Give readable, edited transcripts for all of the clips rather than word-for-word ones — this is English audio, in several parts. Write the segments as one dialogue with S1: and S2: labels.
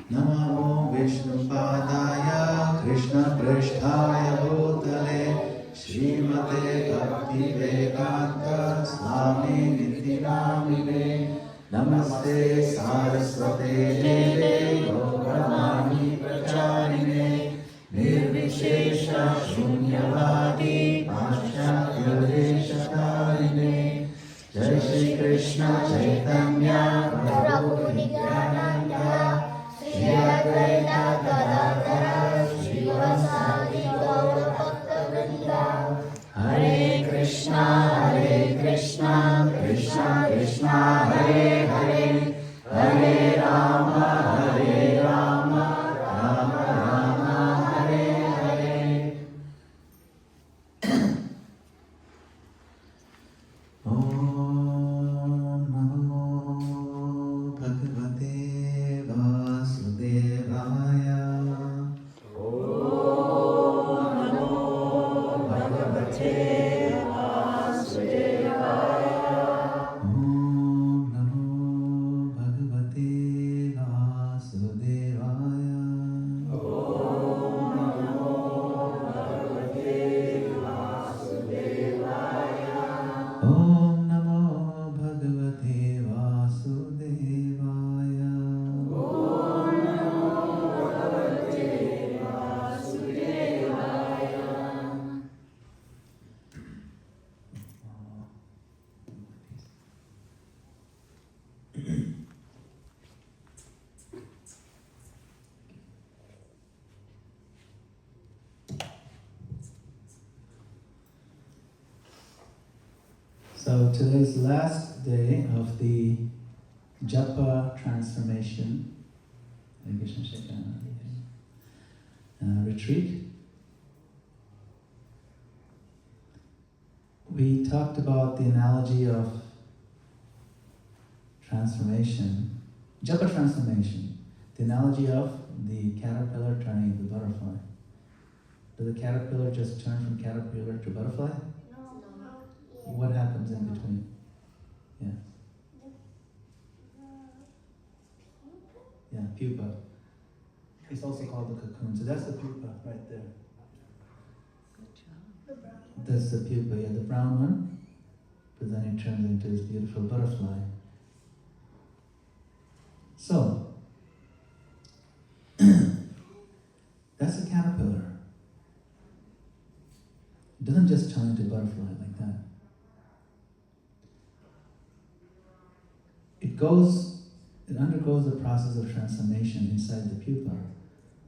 S1: Namo Vishnupadaya Krishna Pristhaya Bhutale Srimate Bhakti Vedanta Swami Niti Namine Namaste Saraswate Deve Yogamani Pracharine Nirvishesha Shunyavadi Paschatya Deshatarine Jai Shri Krishna Chaitanya Prabhu Nityananda Shri Advaita Gadadhara Srivasadi Gaura Bhakta Hare Krishna, Krishna Krishna, Hare Hare, Hare Rama, Rama Rama, Hare Hare. Om Namo Bhagavate Vasudevaya. Om Namo Bhagavate So today's last day of the Japa transformation retreat. We talked about the analogy of transformation, Japa transformation, the analogy of the caterpillar turning into butterfly. Does the caterpillar just turn from caterpillar to butterfly? What happens in between? Yeah. Yeah, pupa. It's also called the cocoon. So that's the pupa right there.
S2: Good job.
S1: That's the pupa, yeah, the brown one. But then it turns into this beautiful butterfly. So, that's a caterpillar. It doesn't just turn into a butterfly like that. It undergoes the process of transformation inside the pupa,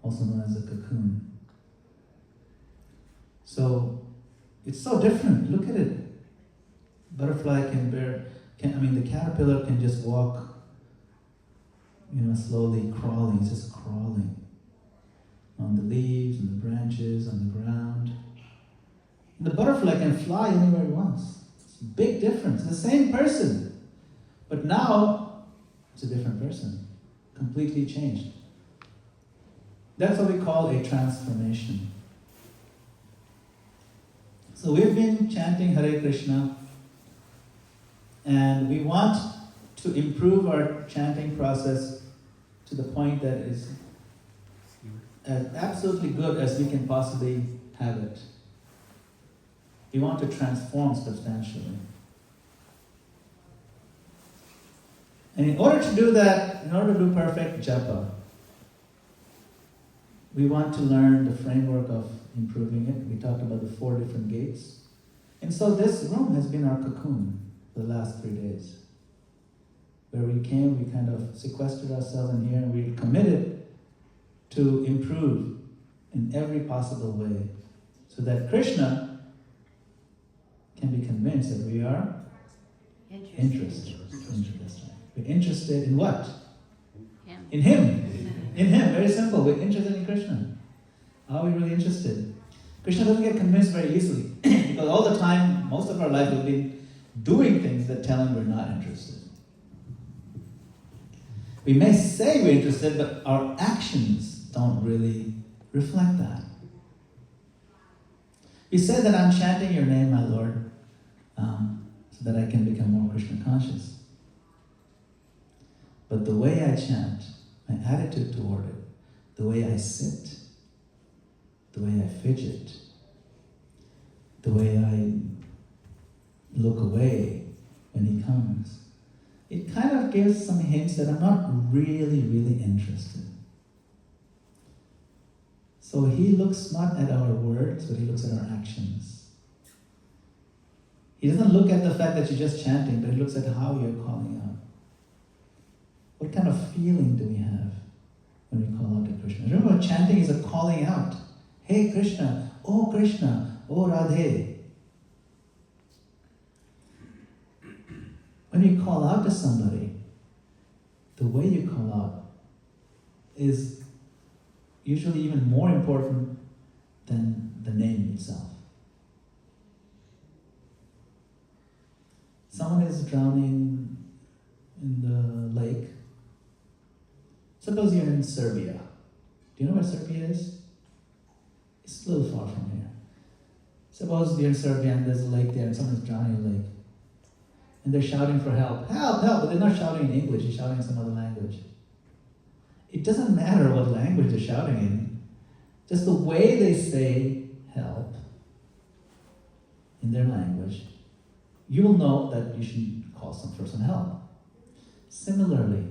S1: also known as a cocoon. So, it's so different. Look at it. Butterfly the caterpillar can just walk, slowly crawling, it's just crawling on the leaves, on the branches, on the ground. And the butterfly can fly anywhere it wants. It's a big difference. It's the same person. But now, it's a different person. Completely changed. That's what we call a transformation. So we've been chanting Hare Krishna, and we want to improve our chanting process to the point that is as absolutely good as we can possibly have it. We want to transform substantially. And in order to do that, in order to do perfect japa, we want to learn the framework of improving it. We talked about the 4 different gates. And so this room has been our cocoon for the last 3 days. Where we came, we kind of sequestered ourselves in here and we committed to improve in every possible way so that Krishna can be convinced that we are interested. We're interested in what?
S2: Him.
S1: In Him. In Him. Very simple. We're interested in Krishna. Are we really interested? Krishna doesn't get convinced very easily because all the time, most of our life we've been doing things that tell Him we're not interested. We may say we're interested, but our actions don't really reflect that. We say that I'm chanting your name, my Lord, so that I can become more Krishna conscious. But the way I chant, my attitude toward it, the way I sit, the way I fidget, the way I look away when he comes. It kind of gives some hints that I'm not really, really interested. So he looks not at our words, but he looks at our actions. He doesn't look at the fact that you're just chanting, but he looks at how you're calling out. What kind of feeling do we have when we call out to Krishna? Remember, chanting is a calling out. Hey Krishna, oh Radhe. When you call out to somebody, the way you call out is usually even more important than the name itself. Someone is drowning in the lake. Suppose you're in Serbia. Do you know where Serbia is? It's a little far from here. Suppose you're in Serbia and there's a lake there and someone's drowning in the lake. And they're shouting for help. Help, help! But they're not shouting in English, they're shouting in some other language. It doesn't matter what language they're shouting in. Just the way they say help in their language, you will know that you should call for some help. Similarly,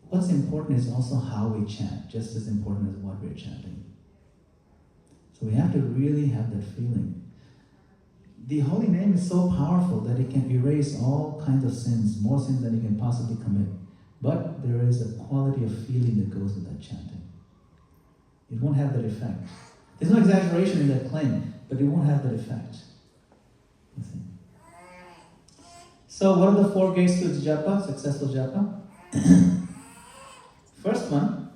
S1: what's important is also how we chant, just as important as what we're chanting. So we have to really have that feeling. The holy name is so powerful that it can erase all kinds of sins, more sins than you can possibly commit. But there is a quality of feeling that goes with that chanting. It won't have that effect. There's no exaggeration in that claim, but it won't have that effect. You see? So what are the 4 gates to Japa, successful Japa? First one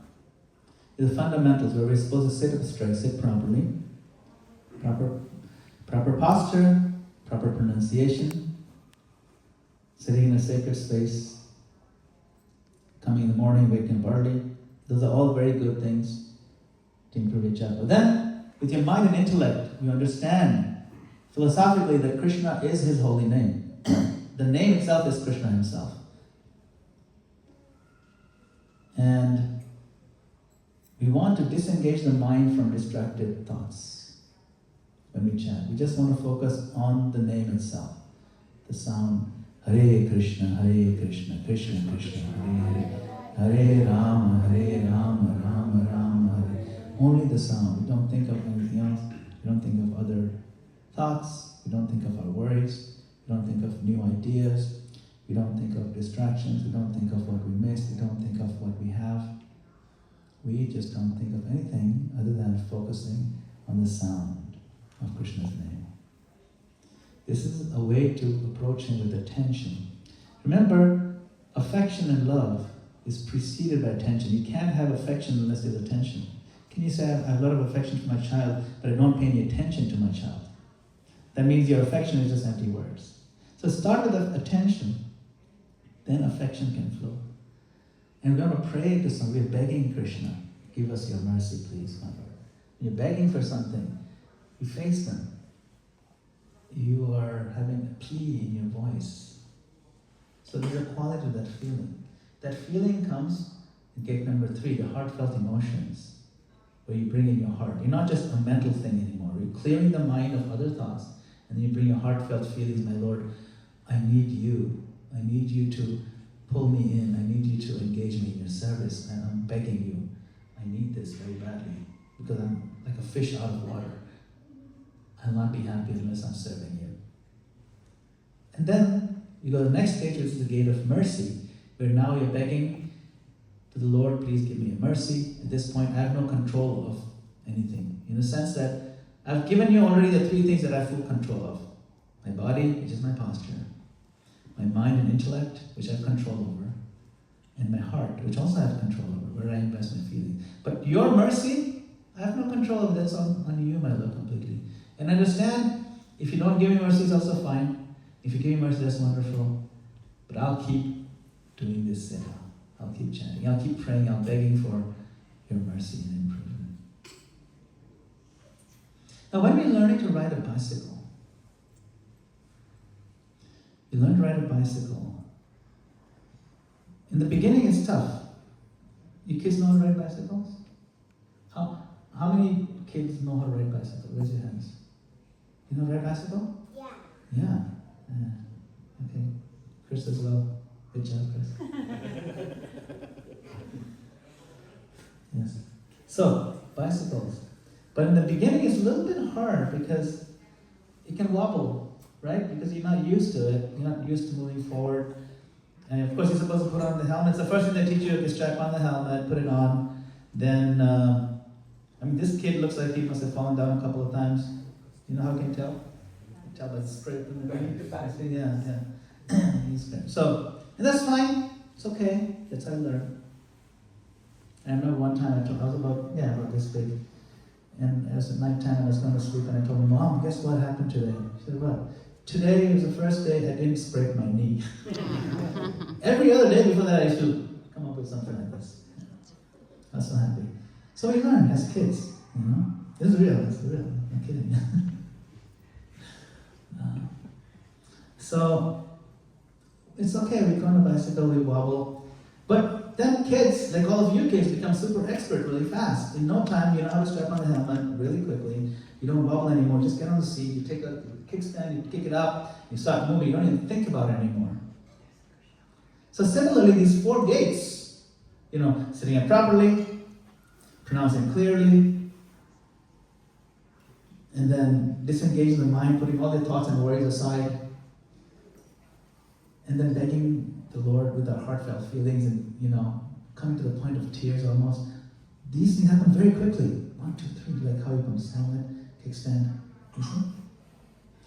S1: is the fundamentals, where we're supposed to sit up straight, sit properly, proper posture, proper pronunciation, sitting in a sacred space, coming in the morning, waking up early. Those are all very good things to improve your japa. Then, with your mind and intellect, you understand philosophically that Krishna is his holy name. The name itself is Krishna himself. And we want to disengage the mind from distracted thoughts when we chant. We just want to focus on the name itself. The sound, Hare Krishna, Krishna Krishna, Hare Hare, Hare Rama, Rama Rama, Hare. Only the sound. We don't think of anything else. We don't think of other thoughts. We don't think of our worries. We don't think of new ideas. We don't think of distractions. We don't think of what we missed. We don't think of what we have. We just don't think of anything other than focusing on the sound of Krishna's name. This is a way to approach him with attention. Remember, affection and love is preceded by attention. You can't have affection unless there's attention. Can you say, I have a lot of affection for my child, but I don't pay any attention to my child? That means your affection is just empty words. So start with attention, then affection can flow. And we're going to pray to someone. We're begging Krishna, give us your mercy, please, my Lord. When you're begging for something, you face them. You are having a plea in your voice. So there's a quality to that feeling. That feeling comes in gate number 3, the heartfelt emotions, where you bring in your heart. You're not just a mental thing anymore. You're clearing the mind of other thoughts, and then you bring your heartfelt feelings. My Lord, I need you. I need you to pull me in. I need you to engage me in your service, and I'm begging you. I need this very badly, because I'm like a fish out of water. I'll not be happy unless I'm serving you. And then you go to the next stage, which is the gate of mercy, where now you're begging to the Lord, please give me a mercy. At this point, I have no control of anything, in the sense that I've given you already the 3 things that I have full control of. My body, which is my posture, my mind and intellect, which I have control over, and my heart, which also I have control over, where I invest my feelings. But your mercy, I have no control over. That's on you, my Lord, completely. And understand, if you don't give me mercy, it's also fine. If you give me mercy, that's wonderful. But I'll keep doing this seva. I'll keep chanting. I'll keep praying. I'm begging for your mercy and improvement. Now, when we're learning to ride a bicycle, we learn to ride a bicycle. In the beginning, it's tough. You kids know how to ride bicycles? How many kids know how to ride bicycle? Raise your hands. You know how to ride bicycle?
S3: Yeah.
S1: Yeah. Okay. Chris as well. Good job, Chris. Yes. So, bicycles. But in the beginning, it's a little bit hard because it can wobble, right? Because you're not used to it. You're not used to moving forward. And of course, you're supposed to put on the helmet. It's the first thing they teach you is strap on the helmet, put it on. Then, this kid looks like he must have fallen down a couple of times. You know how you can tell? You can tell by the spray from the back. Yeah. He's good. So, and that's fine. It's okay. That's how I learn. I remember one time I was about this big. And as at nighttime I was going to sleep and I told my mom, guess what happened today? She said, what? Today was the first day I didn't scrape my knee. Every other day before that I used to come up with something like this. I was so happy. So we learn as kids, you know. It's real. I'm kidding. So it's okay, we go on a bicycle, we wobble. But then kids, like all of you kids, become super expert really fast. In no time, you know how to strap on the helmet really quickly. You don't wobble anymore, just get on the seat, you take a kickstand, you kick it up, you start moving, you don't even think about it anymore. So similarly, these 4 gates, you know, sitting up properly, pronouncing clearly, and then disengaging the mind, putting all the thoughts and worries aside, and then begging the Lord with our heartfelt feelings and, you know, coming to the point of tears almost. These things happen very quickly. 1, 2, 3, like how you put this helmet, kickstand, you see?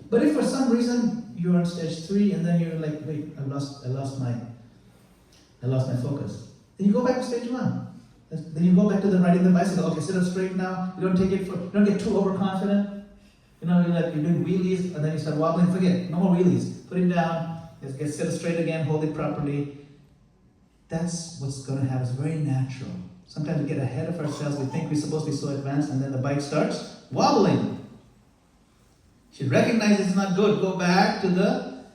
S1: But if for some reason you're on stage 3 and then you're like, wait, I lost my focus, then you go back to stage 1. Then you go back to the riding the bicycle. Okay, sit up straight now. You don't get too overconfident. You know, you're doing wheelies and then you start wobbling. Forget, no more wheelies. Put it down. Just get sit straight again. Hold it properly. That's what's going to happen. It's very natural. Sometimes we get ahead of ourselves. We think we're supposed to be so advanced, and then the bike starts wobbling. If you recognize it's not good, go back to the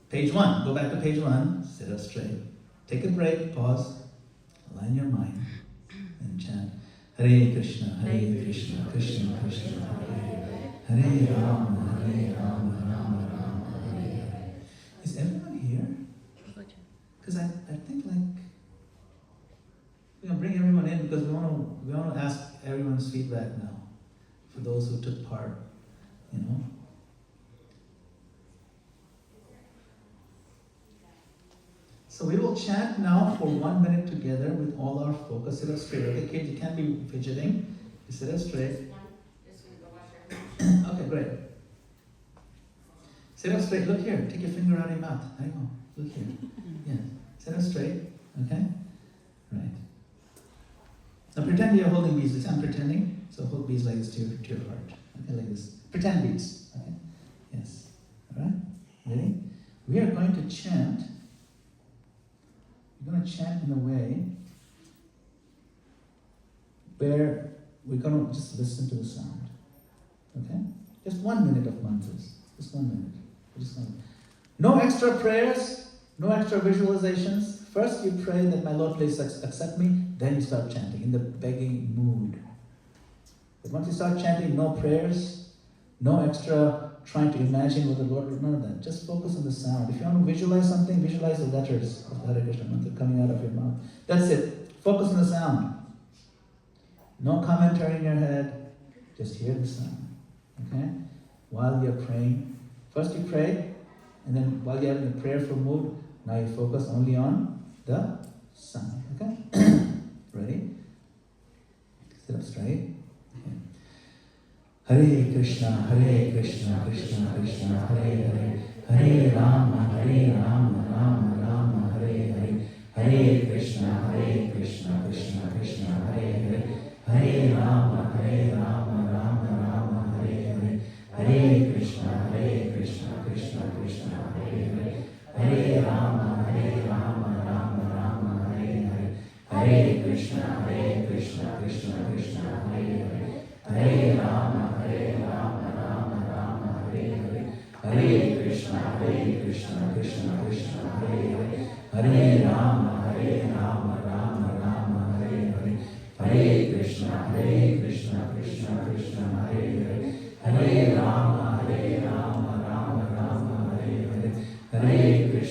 S1: page 1. Go back to page 1. Sit up straight. Take a break. Pause. Align your mind. And chant Hare Krishna, Krishna Krishna, Hare Rama, Rama Rama, Hare Hare. Is everyone here? Because I think we're gonna bring everyone in because we want to ask everyone's feedback now for those who took part, you know. So we will chant now for 1 minute together with all our focus. Sit up straight. Okay, kids, you can't be fidgeting. You sit up straight. Okay, great. Sit up straight. Look here. Take your finger out of your mouth. There you go. Look here. Yeah. Sit up straight. Okay? Right. Now pretend you're holding beads. I'm pretending. So hold beads like this to your heart. Okay, like this. Pretend beads. Okay? Yes. Alright? Ready? We are going to chant. We're going to chant in a way where we're going to just listen to the sound. Okay? Just 1 minute of mantras. Just 1 minute. No extra prayers, no extra visualizations. First you pray that my Lord please accept me, then you start chanting in the begging mood. But once you start chanting, no prayers, no extra trying to imagine what the Lord would, none of that. Just focus on the sound. If you want to visualize something, visualize the letters of the Hare Krishna mantra coming out of your mouth. That's it. Focus on the sound. No commentary in your head. Just hear the sound. Okay? While you're praying. First you pray, and then while you're in the prayerful mood, now you focus only on the sound. Okay? Ready? Sit up straight. Okay. Hare Krishna, Krishna Krishna, Hare Hare, Hare Rama, Rama Rama, Hare Hare, Hare Krishna, Krishna Krishna, Hare Hare, Hare Rama, Rama Rama, Hare Hare, Hare Krishna, Krishna Krishna, Hare Hare, Hare Rama, Rama Rama, Hare Hare, Hare Krishna, Krishna Krishna, Hare Hare, Hare Rama, Rama Rama, Hare Hare, Hare Krishna, Krishna Krishna, Hare Hare, Hare Rama,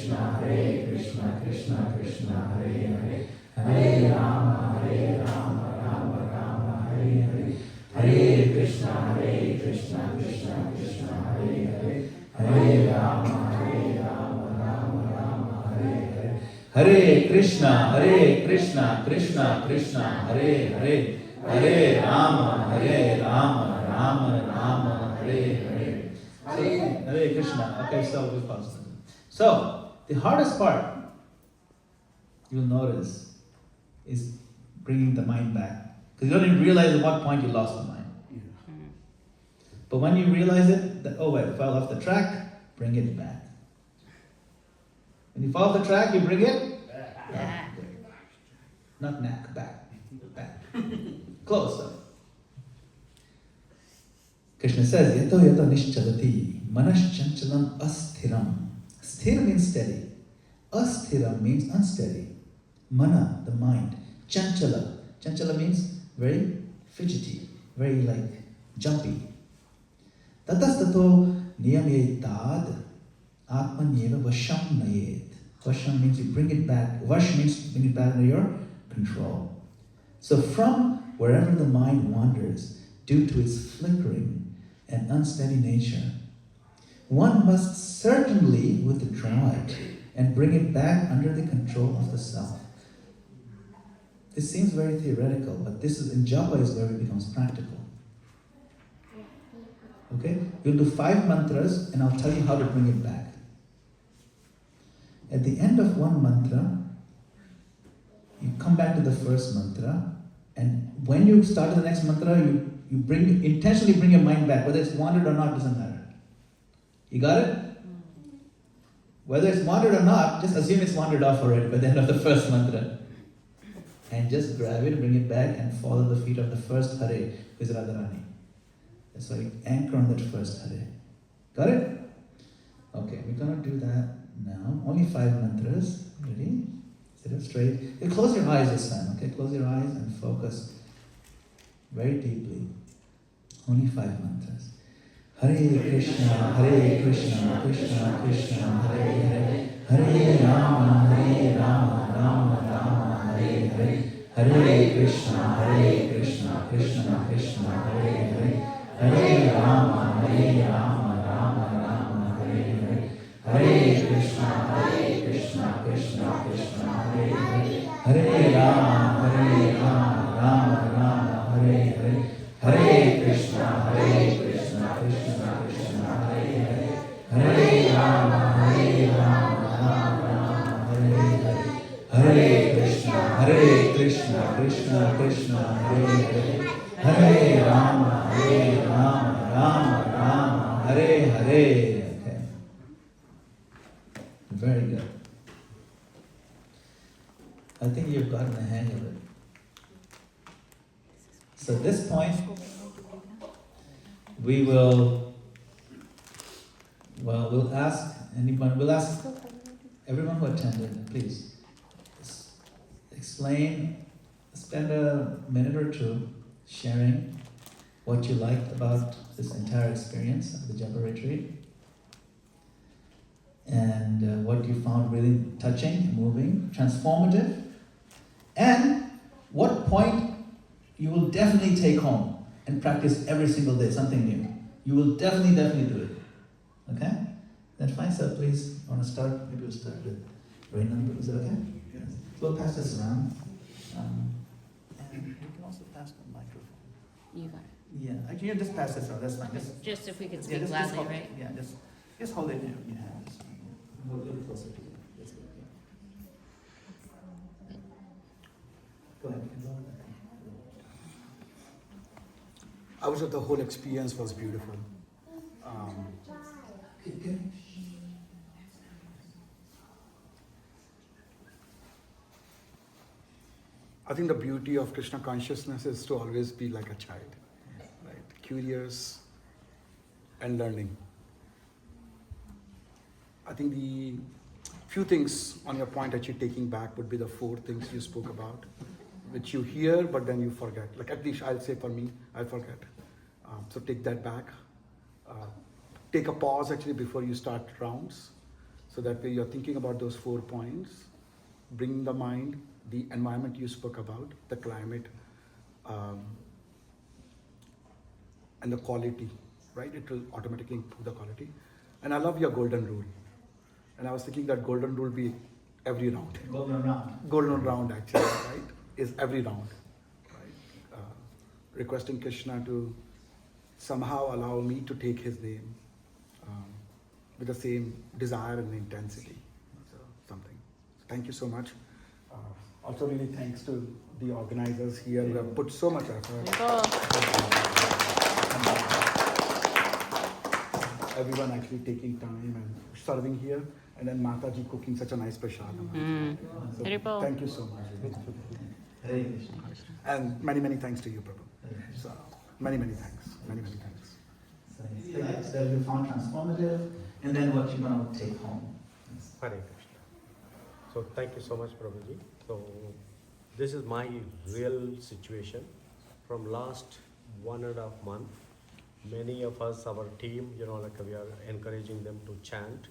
S1: Hare Krishna, Krishna Krishna, Hare Hare, Hare Rama, Rama Rama, Hare Hare, Hare Krishna, Krishna Krishna, Hare Hare, Hare Rama, Rama, Hare Hare, Hare Krishna, Krishna Krishna, Hare Hare, Hare Rama, Rama, Hare Hare. So, Hare Krishna. Okay, so we pause. So, the hardest part, you'll notice, is bringing the mind back. Because you don't even realize at what point you lost the mind. But when you realize it, that, oh wait, I fell off the track, bring it back. When you fall off the track, you bring it back. Not neck, back. Close. Krishna says, Yato yato nishchalati, manashchanchalam asthiram. Sthira means steady. Asthiram means unsteady. Mana, the mind. Chanchala. Chanchala means very fidgety, very like jumpy. Tatastato niyamyetad atmanyeva vasham nayet. Vasham means you bring it back. Vash means bring it back under your control. So from wherever the mind wanders, due to its flickering and unsteady nature, one must certainly withdraw it and bring it back under the control of the self. This seems very theoretical, but this is in Japa is where it becomes practical. Okay? You'll do 5 mantras and I'll tell you how to bring it back. At the end of one mantra, you come back to the first mantra, and when you start the next mantra, you intentionally bring your mind back. Whether it's wandered or not, doesn't matter. You got it? Whether it's wandered or not, just assume it's wandered off already by the end of the first mantra. And just grab it, bring it back, and follow the feet of the first Hare, who is Radharani. That's why you anchor on that first Hare. Got it? Okay, we're going to do that now. Only 5 mantras. Ready? Sit up straight. You close your eyes this time, okay? Close your eyes and focus very deeply. Only 5 mantras. Hare Krishna, Krishna Krishna, Hare Hare, Hare Rama, Rama Rama, Hare Hare, Hare Krishna, Krishna Krishna, Hare Hare, Hare Rama, Rama Rama, Hare Hare, Hare Krishna, Krishna Krishna, Hare Hare, Hare Rama, Rama Rama, Hare Hare, Hare Krishna, Krishna Krishna, Hare Hare, Hare Rama, Rama Rama, Hare Hare, Hare Krishna, Krishna Krishna, Hare Hare, Hare Rama, Rama, Hare Hare. Okay. Very good. I think you've gotten the hang of it. So at this point, we'll ask everyone who attended, please, spend a minute or two sharing what you liked about this entire experience of the Japa retreat, and what you found really touching, moving, transformative, and what point you will definitely take home and practice every single day, something new. You will definitely do it. Okay? Then fine, sir, please. I want to start, maybe we'll start with Rain number. Is that okay? Yes. We'll pass this around. And you can also pass the microphone.
S2: You got it.
S1: Yeah, you can just pass this around, that's fine.
S2: Just if we could speak
S1: just
S2: loudly,
S1: hold,
S2: right?
S1: Yeah, just hold it in your hands. A little closer to you. That's good. Yeah. Go ahead.
S3: I would say the whole experience was beautiful. I think the beauty of Krishna consciousness is to always be like a child, right? Curious and learning. I think the few things on your point that you're taking back would be the 4 things you spoke about, which you hear but then you forget. Like at least I'll say for me, I forget. So take that back. Take a pause actually before you start rounds. So So that way you're thinking about those 4 points, bring the mind, the environment you spoke about, the climate, um, and the quality, right? It will automatically improve the quality. And I love your golden rule. And I was thinking that golden rule be every round.
S1: Golden round.
S3: Golden round actually, right? Is every round, right? Requesting Krishna to somehow allow me to take his name with the same desire and intensity. So something. Thank you so much. Also really thanks to the organizers here who have put so much effort. Everyone actually taking time and serving here, and then Mataji cooking such a nice prasadam. So thank you so much.
S1: Hare Krishna.
S3: And many thanks to you, Prabhu. So many thanks. Many thanks.
S1: So yes, that you found transformative, and then what you're going to take home.
S4: Hare Krishna. So thank you so much, Prabhuji. So this is my real situation. From last 1.5 months, many of us, our team, we are encouraging them to chant,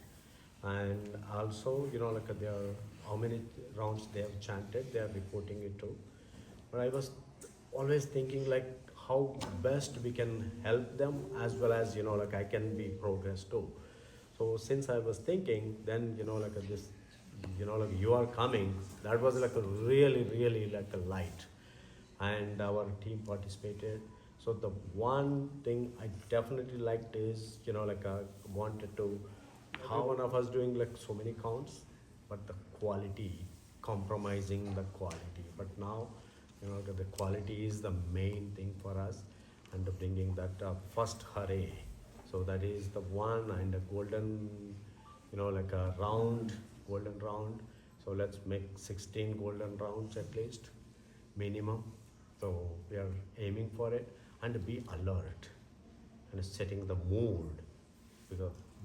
S4: and also, they are, how many rounds they have chanted, they are reporting it too. But I was always thinking how best we can help them, as well as, I can be progress too. So since I was thinking, then, this, you are coming, that was a really a light. And our team participated. So the one thing I definitely liked is, I wanted to, how one of us doing so many counts, but the quality, compromising the quality. But now, the quality is the main thing for us, and bringing that first hare. So that is the one, and a golden, a round, golden round. So let's make 16 golden rounds at least, minimum. So we are aiming for it, and be alert and setting the mood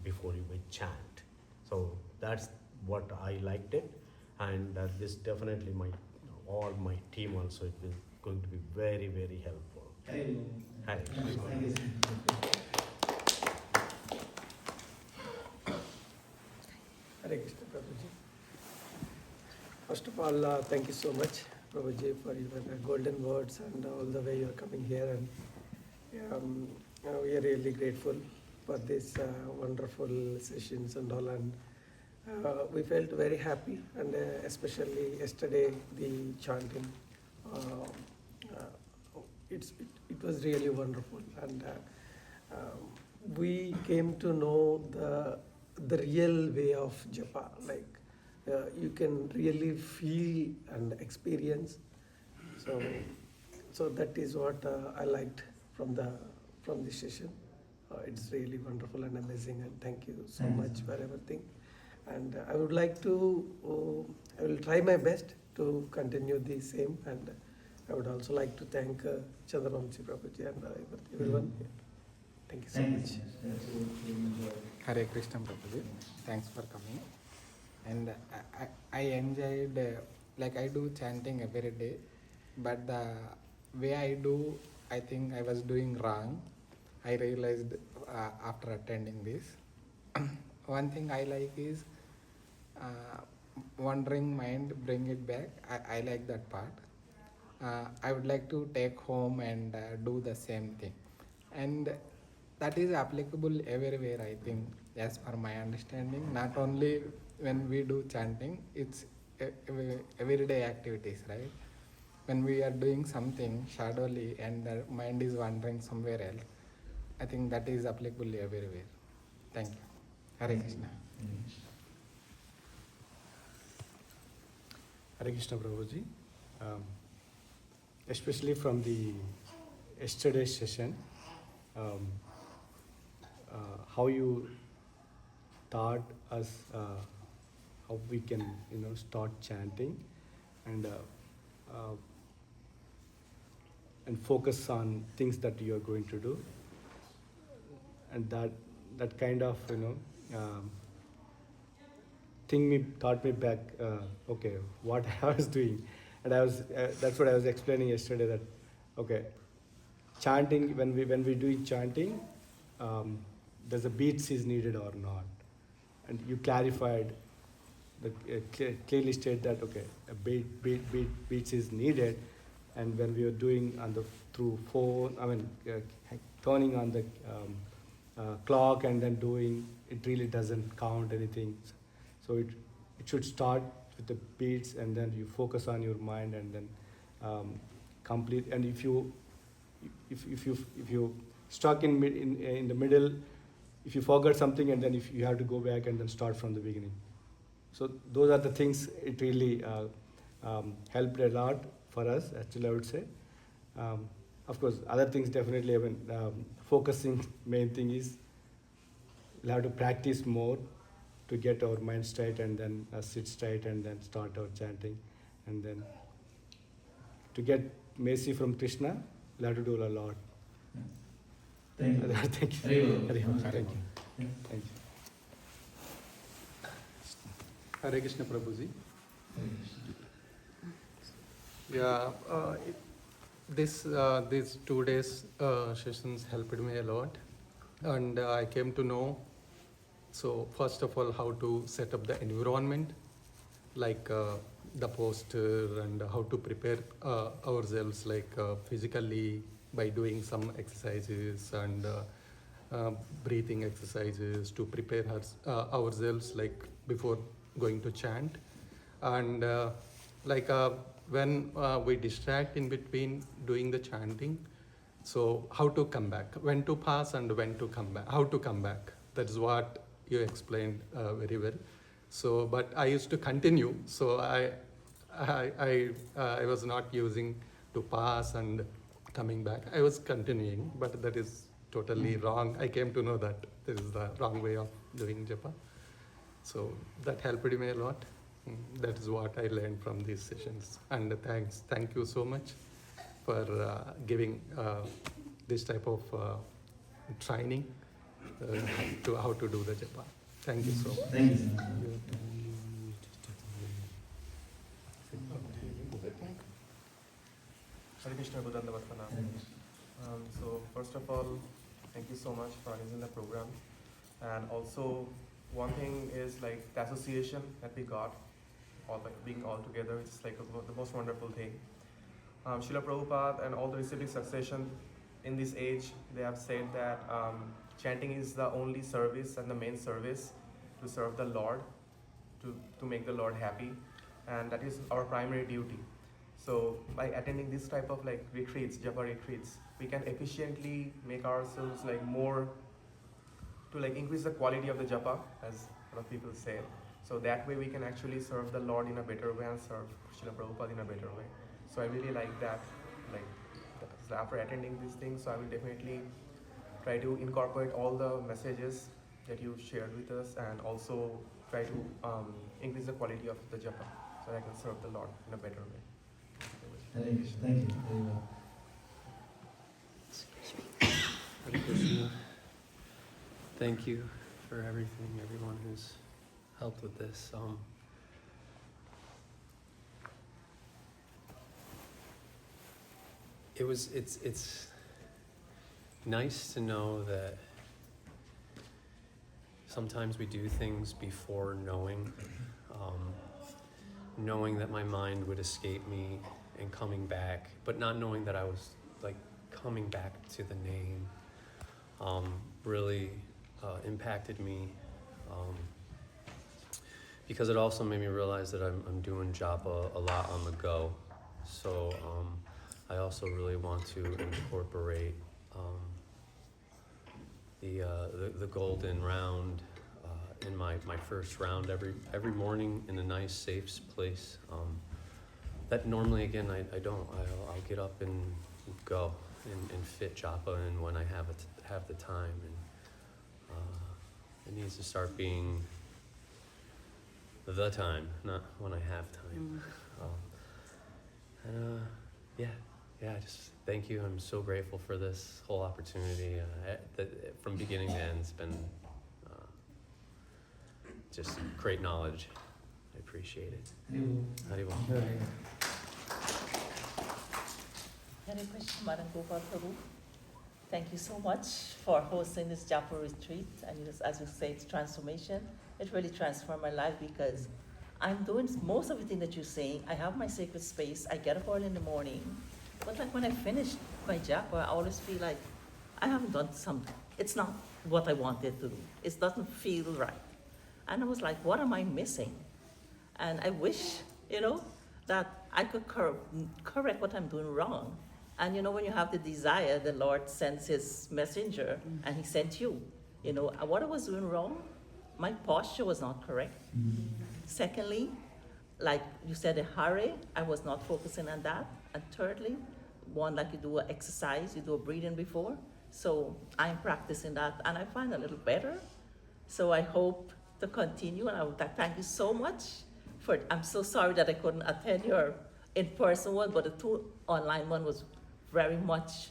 S4: before you will chant. So that's what I liked it, and this definitely all my team also, it is going to be very helpful. Hare Krishna.
S5: Hare Krishna, Prabhuji. First of all, thank you so much, Prabhuji, for your golden words and all the way you're coming here. And we are really grateful for this wonderful sessions and all. And we felt very happy, and especially yesterday, the chanting. It was really wonderful, and we came to know the real way of Japa. You can really feel and experience. So that is what I liked from this session. It's really wonderful and amazing, and thank you so much for everything. And I would like to, I will try my best to continue the same, and I would also like to thank Chandramamchi Prabhuji and everyone here. Thank you so much.
S6: Hare Krishna Prabhuji, thanks for coming. And I enjoyed, I do chanting every day, but the way I do, I think I was doing wrong. I realized after attending this. One thing I like is wandering mind, bring it back. I like that part. I would like to take home and do the same thing. And that is applicable everywhere, I think, as per my understanding. Not only when we do chanting, it's everyday activities, right? When we are doing something shadowly and the mind is wandering somewhere else, I think that is applicable everywhere. Thank you. Hare Krishna.
S7: Hare Krishna Prabhuji. Especially from the yesterday's session, how you taught us how we can start chanting and focus on things that you are going to do, and that kind of thing taught me back okay, what I was doing. And I was that's what I was explaining yesterday, that okay, chanting, when we do chanting, does a beats is needed or not? and you clarified, clearly state that okay, a beats is needed, and when we are doing on the through phone, turning on the clock and then doing, it really doesn't count anything. So it should start with the beats, and then you focus on your mind, and then complete. And if you stuck in the middle, if you forgot something, and then if you have to go back and then start from the beginning. So those are the things. It really helped a lot for us, actually, I would say. Of course, other things definitely. Focusing, main thing is we'll have to practice more to get our mind straight, and then sit straight, and then start our chanting, and then to get mercy from Krishna, we'll have to do a lot.
S1: Thank you.
S7: Thank you.
S1: Very well.
S7: Thank you.
S1: Yeah.
S7: Thank you.
S8: Hare Krishna Prabhuji.
S1: Very good.
S8: Yeah, these 2 days sessions helped me a lot, and I came to know. So first of all, how to set up the environment, like the poster, and how to prepare ourselves, like physically, by doing some exercises and breathing exercises to prepare ourselves, like before going to chant. And when we distract in between doing the chanting, so how to come back, when to pass and when to come back, how to come back. That is what you explained very well. So, but I used to continue. So I was not using to pass and coming back. I was continuing, but that is totally wrong. I came to know that this is the wrong way of doing japa. So that helped me a lot. That is what I learned from these sessions. And thank you so much for giving this type of training to how to do the japa. Thank you so much.
S1: Thank you, sir.
S9: Hare Krishna, Buddhandavat Pranam. So first of all, thank you so much for organizing the program. And also, one thing is like the association that we got, all like being all together, it's like the most wonderful thing. Srila Prabhupada and all the receiving succession in this age, they have said that chanting is the only service and the main service to serve the Lord, to make the Lord happy, and that is our primary duty. So by attending this type of like retreats, japa retreats, we can efficiently make ourselves like more to like increase the quality of the japa, as a lot of people say. So that way we can actually serve the Lord in a better way and serve Srila Prabhupada in a better way. So I really like that. Like after attending these things, so I will definitely try to incorporate all the messages that you shared with us, and also try to increase the quality of the japa, so that I can serve the Lord in a better way.
S1: Thank you. Very well.
S10: Hare Krishna. Thank you for everything, everyone who's helped with this. It's nice to know that sometimes we do things before knowing that my mind would escape me and coming back, but not knowing that I was like coming back to the name really impacted me, because it also made me realize that I'm doing japa a lot on the go. So I also really want to incorporate the golden round in my first round every morning in a nice safe place. That normally, again, I don't. I'll get up and go and fit japa, and when I have the time, and it needs to start being the time, not when I have time. I just thank you. I'm so grateful for this whole opportunity. From beginning to end, it's been just great knowledge. I appreciate it. Haribol.
S11: Hare Krishna, Madana-gopāla Prabhu. Thank you so much for hosting this Japa retreat. And as you say, it's transformation. it really transformed my life because I'm doing most of the thing that you're saying. I have my sacred space. I get up early in the morning. But like when I finish my Japa, I always feel like I haven't done something. It's not what I wanted to do. It doesn't feel right. And I was like, what am I missing? And I wish, that I could correct what I'm doing wrong. And when you have the desire, the Lord sends his messenger and he sent you. What I was doing wrong, my posture was not correct. Secondly, like you said, a hurry, I was not focusing on that. And thirdly, one, like you do an exercise, you do a breathing before. So I'm practicing that and I find a little better. So I hope to continue and I would thank you so much I'm so sorry that I couldn't attend your in-person one, but the 2 online one was very much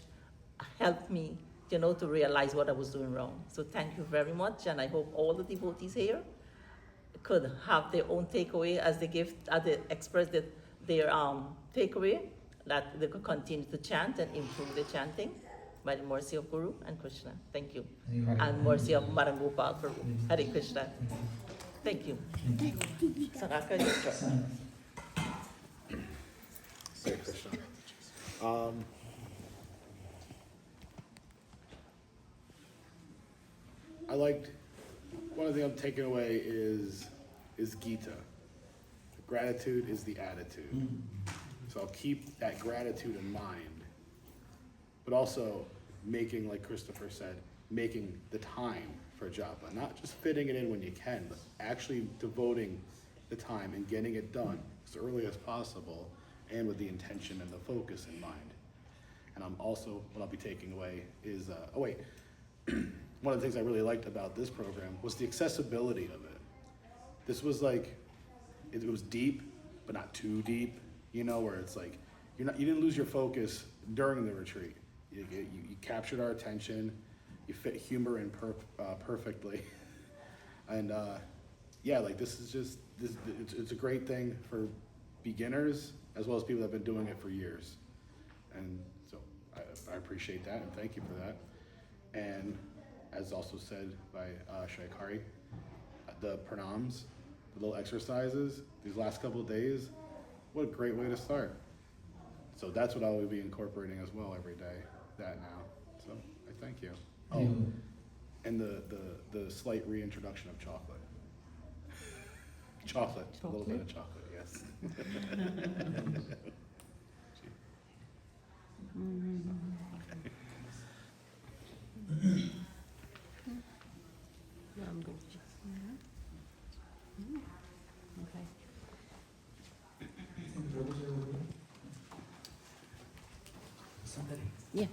S11: helped me, to realize what I was doing wrong. So thank you very much, and I hope all the devotees here could have their own takeaway as they express their takeaway, that they could continue to chant and improve the chanting by the mercy of Guru and Krishna. Thank you. And mercy of Madana-gopāla for Hare Krishna. Thank you. Saraka, your turn.
S3: Hare Krishna. I liked, one of the things I'm taking away is Gita. Gratitude is the attitude. So I'll keep that gratitude in mind, but also making, like Christopher said, making the time for japa, not just fitting it in when you can, but actually devoting the time and getting it done as early as possible and with the intention and the focus in mind. And I'm also, what I'll be taking away is, one of the things I really liked about this program was the accessibility of it. This was like, it was deep, but not too deep, where it's like, you didn't lose your focus during the retreat. You captured our attention, you fit humor in perfectly. And this is just, it's a great thing for beginners as well as people that have been doing it for years. And so I appreciate that and thank you for that. And as also said by Shaikari, the pranams, the little exercises, these last couple of days, what a great way to start. So that's what I will be incorporating as well every day, that now. So I thank you. Oh, and the slight reintroduction of chocolate. Chocolate, a little bit of chocolate, yes.
S2: No, I'm good. Okay.
S1: Somebody.
S2: Yeah.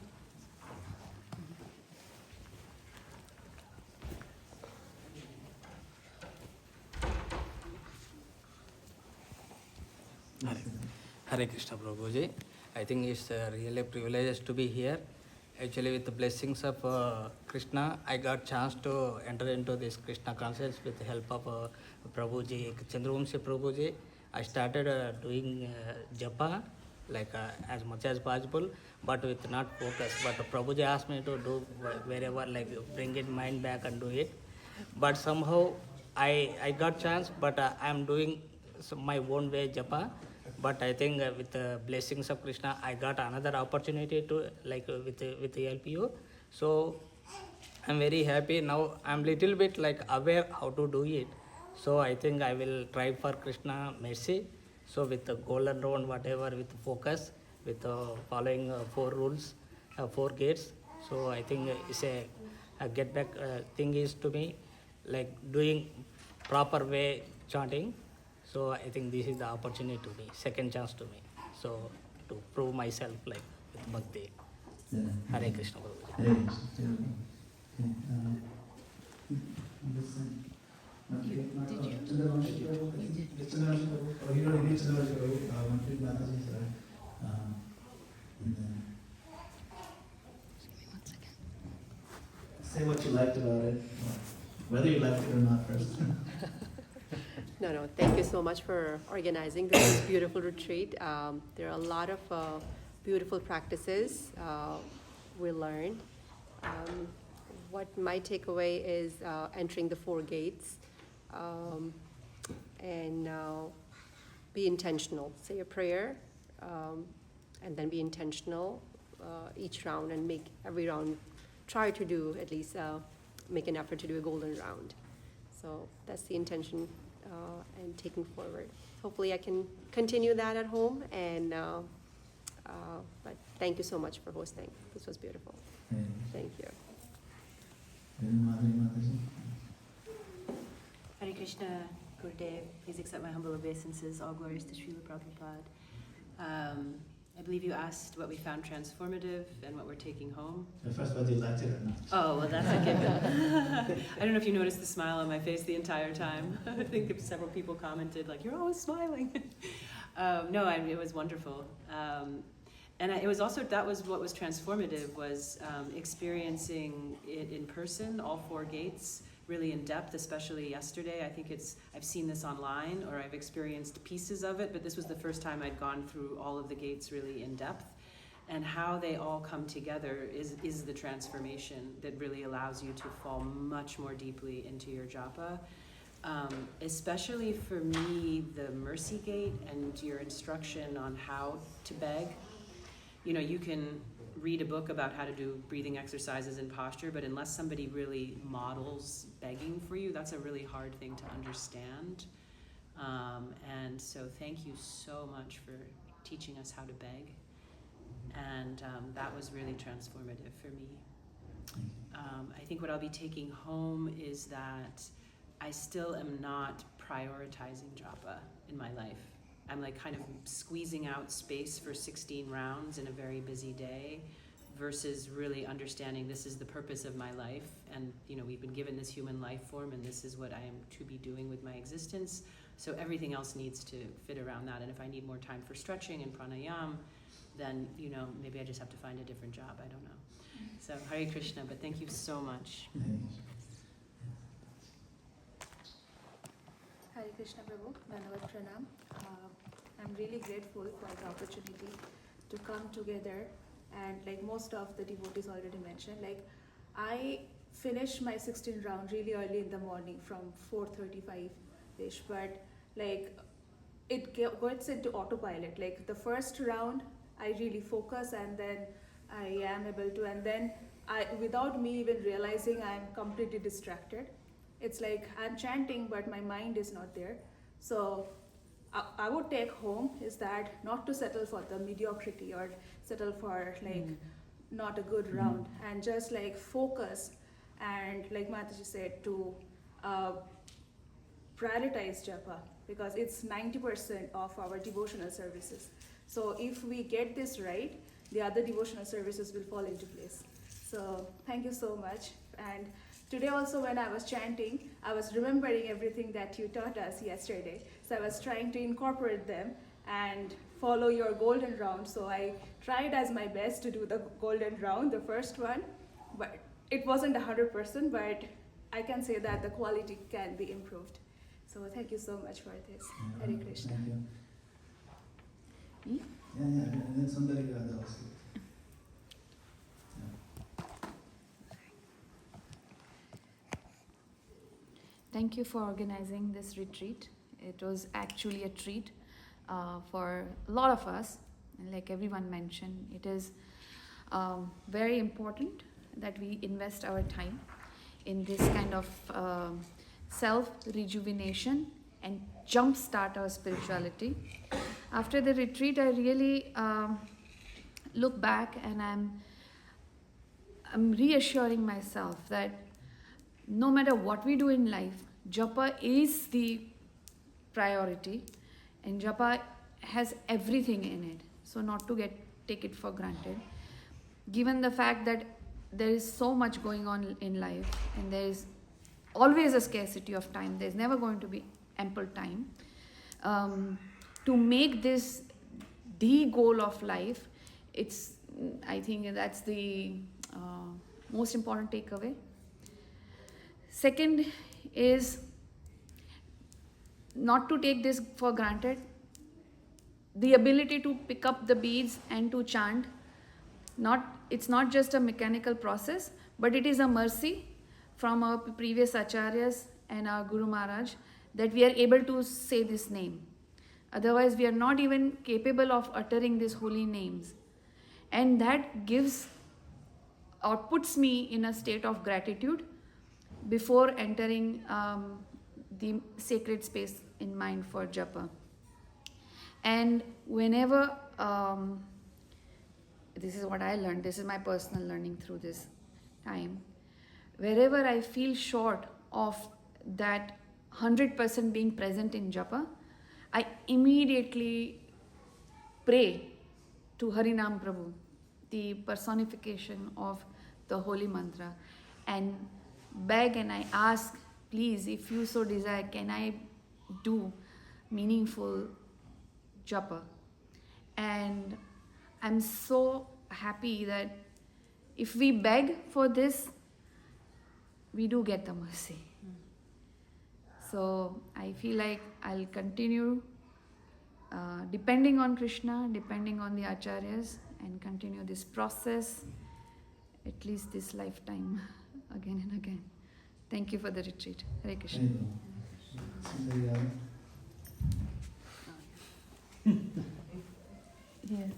S12: Hare Krishna Prabhuji. I think it's really a privilege to be here. Actually, with the blessings of Krishna, I got chance to enter into this Krishna consciousness with the help of Prabhuji, Chandravamshi Prabhuji. I started doing japa as much as possible, but with not focus. But Prabhuji asked me to do wherever, bring it mind back and do it. But somehow I got chance, but I'm doing my own way japa. But I think with the blessings of Krishna, I got another opportunity to with the LPO. So I'm very happy now. I'm little bit aware how to do it. So I think I will try for Krishna mercy. So with the golden round, whatever, with focus, with following 4 rules, 4 gates. So I think it's a get back thing is to me, doing proper way chanting. So I think this is the opportunity to me, second chance to me. So to prove myself with bhakti.
S1: Yeah.
S12: Hare Krishna Prabhuji.
S1: Hare Krishna. Say what you liked about it, whether you liked it or not first.
S13: No, thank you so much for organizing this beautiful retreat. There are a lot of beautiful practices we learned. What my takeaway is entering the 4 gates. and be intentional. Say a prayer, and then be intentional each round, and make every round, try to do at least make an effort to do a golden round. So that's the intention and taking forward. Hopefully I can continue that at home, and but thank you so much for hosting. This was beautiful. Thank you.
S14: Hare Krishna, Gurudev, please accept my humble obeisances. All glories to Srila Prabhupada. I believe you asked what we found transformative and what we're taking home.
S1: First, whether you liked it or not.
S14: Oh, well, that's a given. I don't know if you noticed the smile on my face the entire time. I think several people commented, like, you're always smiling. No, it was wonderful. And it was also, that was what was transformative, was experiencing it in person, all 4 gates, really in depth, especially yesterday. I think I've seen this online, or I've experienced pieces of it, but this was the first time I'd gone through all of the gates really in depth. And how they all come together is the transformation that really allows you to fall much more deeply into your japa. Especially for me, the mercy gate and your instruction on how to beg. You know, you can read a book about how to do breathing exercises and posture, but unless somebody really models begging for you, that's a really hard thing to understand. And so thank you so much for teaching us how to beg. And that was really transformative for me. I think what I'll be taking home is that I still am not prioritizing japa in my life. I'm like kind of squeezing out space for 16 rounds in a very busy day versus really understanding this is the purpose of my life, and you know, we've been given this human life form, and this is what I am to be doing with my existence. So everything else needs to fit around that. And if I need more time for stretching and pranayam, then you know, maybe I just have to find a different job. I don't know. So Hare Krishna, but thank you so much.
S15: Hare Krishna Prabhu, Dhanyavad Pranam. I'm really grateful for the opportunity to come together, and like most of the devotees already mentioned, like I finished my 16 round really early in the morning from 4:35ish, but like it gets into autopilot. Like the first round I really focus, and then I am able to, and then without me even realizing, I'm completely distracted. It's like I'm chanting, but my mind is not there. So I would take home is that not to settle for the mediocrity or settle for like not a good round, and just like focus, and like Mataji said, to prioritize japa, because it's 90% of our devotional services. So if we get this right, the other devotional services will fall into place. So thank you so much. And today also when I was chanting, I was remembering everything that you taught us yesterday. So I was trying to incorporate them and follow your golden round. So I tried as my best to do the golden round, the first one, but it wasn't 100%, but I can say that the quality can be improved. So thank you so much for this. Hare Krishna.
S1: Thank you. Yeah, and then somebody else.
S16: Thank you for organizing this retreat. It was actually a treat for a lot of us. And like everyone mentioned, it is very important that we invest our time in this kind of self-rejuvenation and jumpstart our spirituality. After the retreat, I really look back, and I'm reassuring myself that no matter what we do in life, japa is the priority, and japa has everything in it. So not to take it for granted. Given the fact that there is so much going on in life, and there is always a scarcity of time, there's never going to be ample time. To make this the goal of life, I think that's the most important takeaway. Second is not to take this for granted. The ability to pick up the beads and to chant, it's not just a mechanical process, but it is a mercy from our previous acharyas and our Guru Maharaj that we are able to say this name. Otherwise, we are not even capable of uttering these holy names. And that gives or puts me in a state of gratitude before entering the sacred space in mind for japa. And whenever, this is what I learned, this is my personal learning through this time, wherever I feel short of that 100% being present in japa, I immediately pray to Harinam Prabhu, the personification of the holy mantra, and beg and I ask, please, if you so desire, can I do meaningful japa? And I'm so happy that if we beg for this, we do get the mercy. So I feel like I'll continue depending on Krishna, depending on the acharyas, and continue this process at least this lifetime again and again. Thank you for the retreat. Hare Krishna.
S2: Yeah.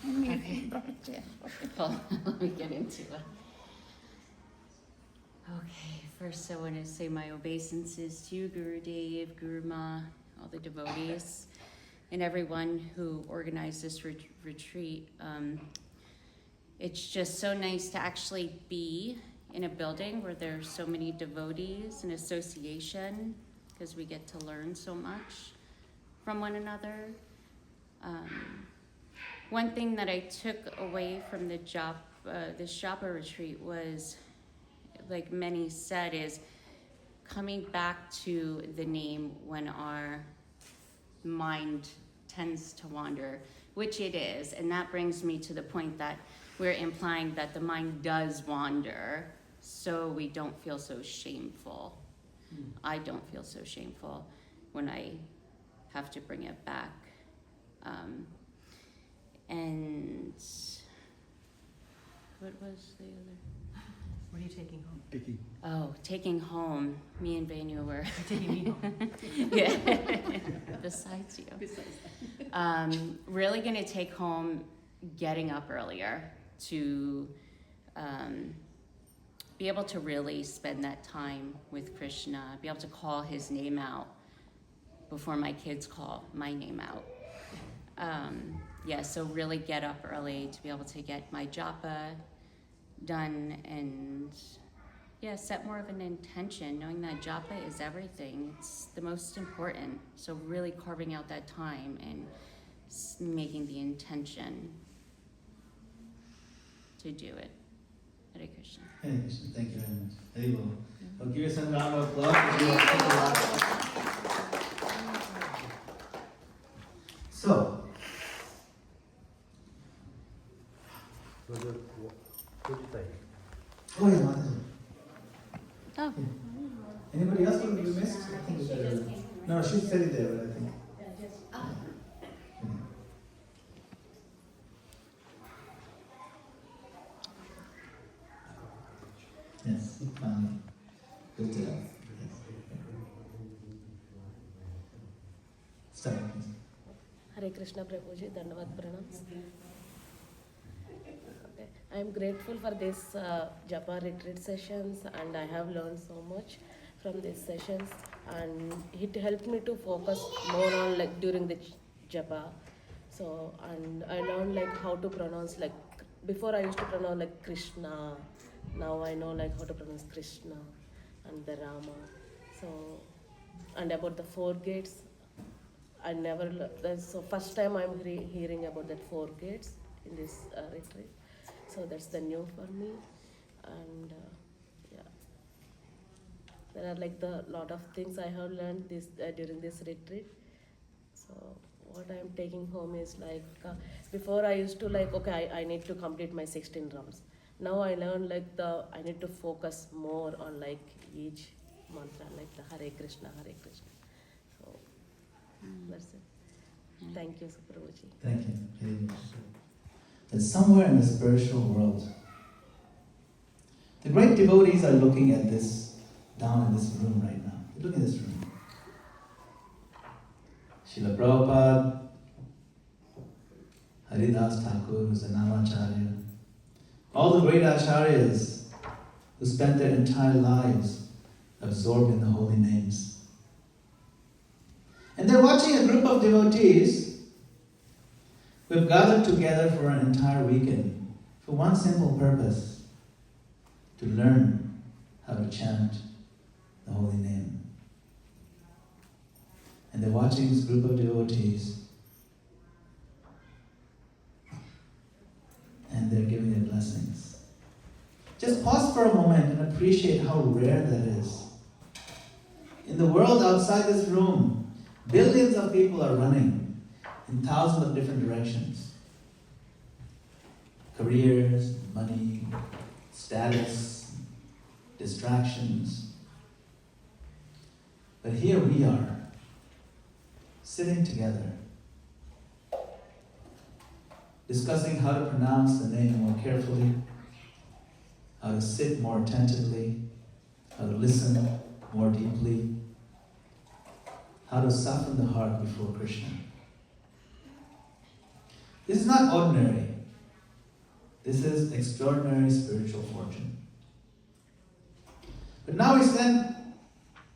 S2: Okay. Well, let me get into it. Okay, first I want to say my obeisances to you, Gurudev, Guru Ma, all the devotees, and everyone who organized this retreat. It's just so nice to actually be in a building where there's so many devotees and association, because we get to learn so much from one another. One thing that I took away from this Japa retreat was, like many said, is coming back to the name when our mind tends to wander, which it is. And that brings me to the point that we're implying that the mind does wander, so we don't feel so shameful. I don't feel so shameful when I have to bring it back. And what was the other?
S14: What are you taking home?
S2: Taking home. Me and Venu were
S14: taking me home.
S2: Yeah. Besides you. Really gonna take home getting up earlier to be able to really spend that time with Krishna, be able to call his name out before my kids call my name out. So really get up early to be able to get my japa done and set more of an intention, knowing that japa is everything. It's the most important. So really carving out that time and making the intention to do it. Hare Krishna.
S1: Hare Krishna. Thank you very much. Hare Bol. Well, give us a round of applause. So, oh yeah, Mataji.
S2: Oh.
S1: Anybody else who we missed? I think we better. No, she's sitting there, but I think. Yes, fine. Good to know. Start, please.
S17: Hare Krishna Prabhuji, Dandavad Pranams. Okay. I am grateful for this Japa retreat sessions, and I have learned so much from these sessions, and it helped me to focus more on during the Japa. So, and I learned how to pronounce before I used to pronounce Krishna. Now I know how to pronounce Krishna and the Rama. So, and about the 4 gates, I never. So first time I'm hearing about that 4 gates in this retreat. So that's the new for me, and there are the lot of things I have learned during this retreat. So what I'm taking home is before I used to okay, I need to complete my 16 rounds. Now I learned I need to focus more on each mantra, the Hare Krishna, Hare Krishna. So that's it. Thank you, Prabhuji.
S1: Thank you. That somewhere in the spiritual world, the great devotees are looking at this down in this room right now. Look at this room. Srila Prabhupada, Haridas Thakur, who's a Namacharya, all the great acharyas who spent their entire lives absorbed in the holy names. And they're watching a group of devotees who have gathered together for an entire weekend for one simple purpose: to learn how to chant the holy name. And they're watching this group of devotees and they're giving their blessings. Just pause for a moment and appreciate how rare that is. In the world outside this room, billions of people are running in thousands of different directions. Careers, money, status, distractions. But here we are, sitting together, discussing how to pronounce the name more carefully, how to sit more attentively, how to listen more deeply, how to soften the heart before Krishna. This is not ordinary. This is extraordinary spiritual fortune. But now we stand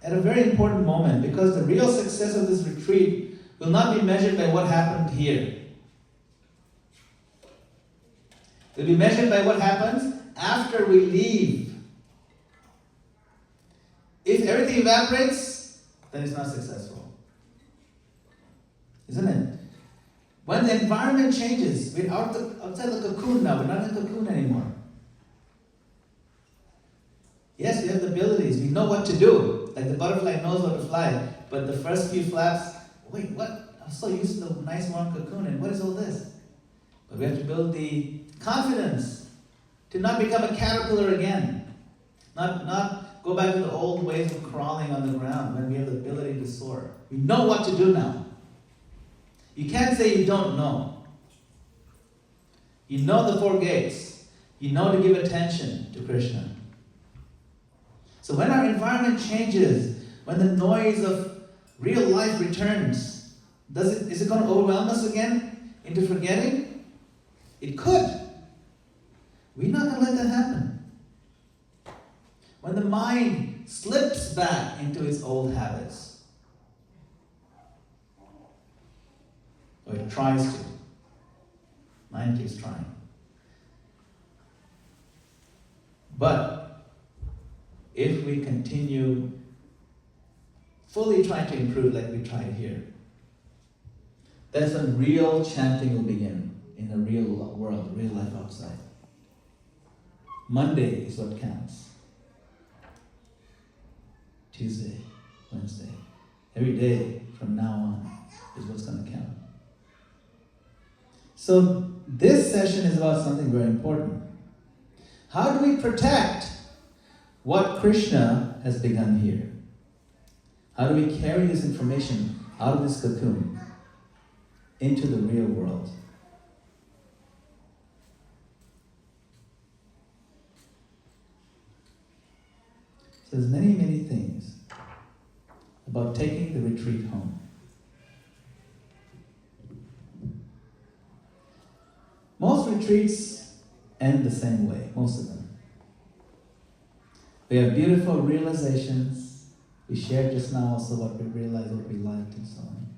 S1: at a very important moment, because the real success of this retreat will not be measured by what happened here. It will be measured by what happens after we leave. If everything evaporates, then it's not successful. Isn't it? When the environment changes, we're outside the cocoon now, we're not in the cocoon anymore. Yes, we have the abilities, we know what to do. Like the butterfly knows how to fly, but the first few flaps, wait, what? I'm so used to the nice warm cocoon, and what is all this? But we have to build the confidence to not become a caterpillar again. Not go back to the old ways of crawling on the ground when we have the ability to soar. We know what to do now. You can't say you don't know. You know the 4 gates. You know to give attention to Krishna. So when our environment changes, when the noise of real life returns, is it going to overwhelm us again into forgetting? It could. We're not going to let that happen. When the mind slips back into its old habits, or it tries to, mind keeps trying. But if we continue fully trying to improve like we tried here, that's when real chanting will begin in a real world, real life outside. Monday is what counts. Tuesday, Wednesday. Every day from now on is what's going to count. So this session is about something very important. How do we protect what Krishna has begun here? How do we carry this information out of this cocoon into the real world? So there's many, many things about taking the retreat home. Most retreats end the same way, most of them. We have beautiful realizations. We shared just now also what we realized, what we liked, and so on.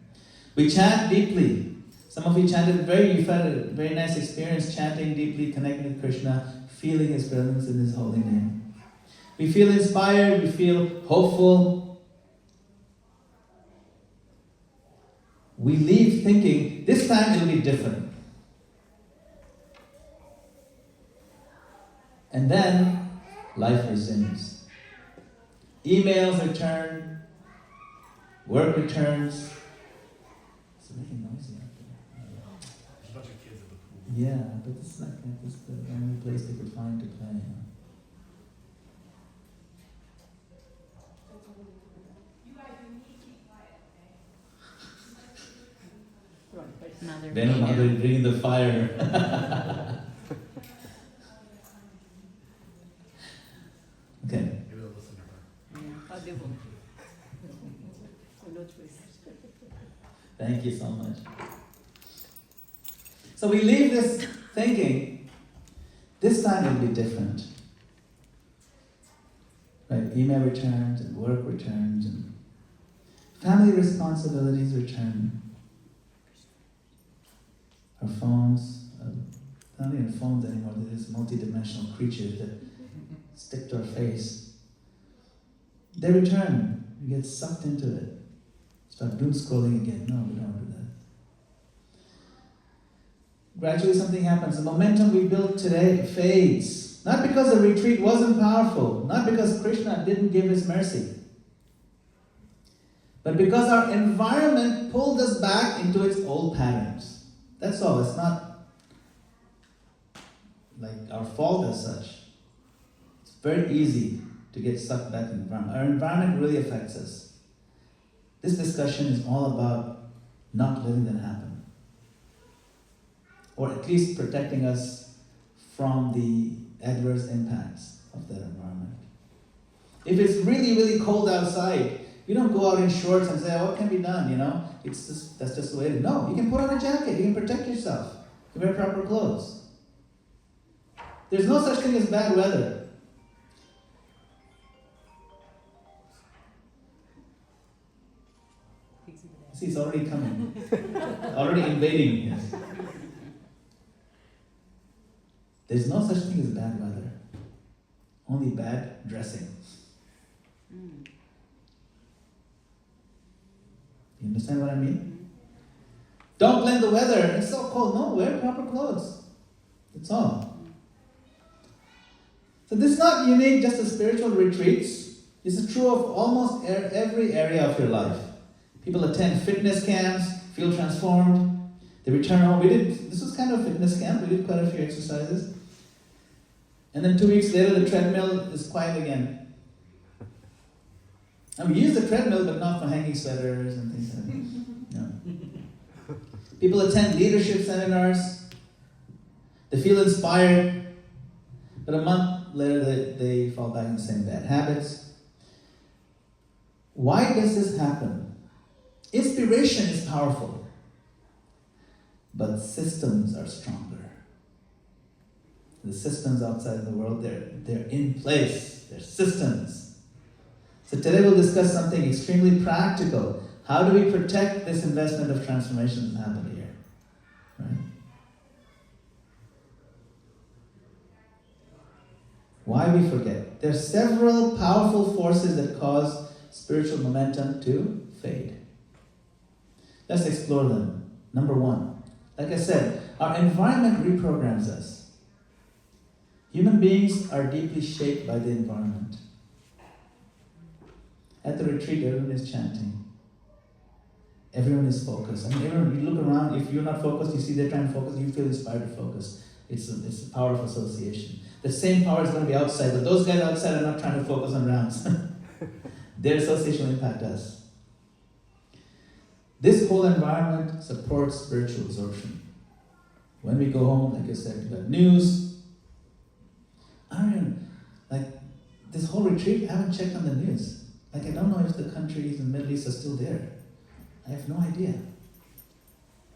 S1: We chant deeply. Some of you chanted you felt a very nice experience chanting deeply, connecting with Krishna, feeling His presence in His holy name. We feel inspired, we feel hopeful. We leave thinking, this time it'll be different. And then life resumes. Emails return, work returns. It's really noisy out there.
S18: There's a bunch of kids at the pool.
S1: Yeah, but this is like this is the only place they could find to play. They know how they're bringing the fire. Okay.
S18: Maybe they'll listen to her.
S1: Thank you so much. So we leave this thinking, this time it'll be different. Right? Email returns and work returns and family responsibilities return. Our phones, not even phones anymore, they're just multi-dimensional creatures that stick to our face. They return. We get sucked into it. Start doom scrolling again. No, we don't do that. Gradually something happens. The momentum we built today fades. Not because the retreat wasn't powerful, not because Krishna didn't give his mercy, but because our environment pulled us back into its old patterns. That's all. It's not like our fault as such. It's very easy to get sucked back in the environment. Our environment really affects us. This discussion is all about not letting that happen. Or at least protecting us from the adverse impacts of that environment. If it's really, really cold outside, you don't go out in shorts and say, oh, what can be done, It's just, that's just the way it is. No, you can put on a jacket, you can protect yourself. You wear proper clothes. There's no such thing as bad weather. See, it's already coming. Already invading. Yes. There's no such thing as bad weather. Only bad dressing. You understand what I mean? Don't blame the weather. It's so cold. No, wear proper clothes. That's all. So this is not unique just to spiritual retreats. This is true of almost every area of your life. People attend fitness camps, feel transformed. They return home. This was kind of a fitness camp. We did quite a few exercises. And then 2 weeks later, the treadmill is quiet again. And we use the treadmill, but not for hanging sweaters and things like that. No. People attend leadership seminars. They feel inspired. But a month later, they fall back in the same bad habits. Why does this happen? Inspiration is powerful, but systems are stronger. The systems outside the world, they're in place. They're systems. So today we'll discuss something extremely practical. How do we protect this investment of transformation that's happened here? Right? Why we forget? There are several powerful forces that cause spiritual momentum to fade. Let's explore them. Number one, like I said, our environment reprograms us. Human beings are deeply shaped by the environment. At the retreat, everyone is chanting. Everyone is focused. I mean, everyone, you look around, if you're not focused, you see they're trying to focus, you feel inspired to focus. It's a power of association. The same power is going to be outside, but those guys outside are not trying to focus on rounds. Their association will impact us. This whole environment supports spiritual absorption. When we go home, like I said, we got news. I don't even, like, this whole retreat, I haven't checked on the news. Like, I don't know if the countries in the Middle East are still there. I have no idea.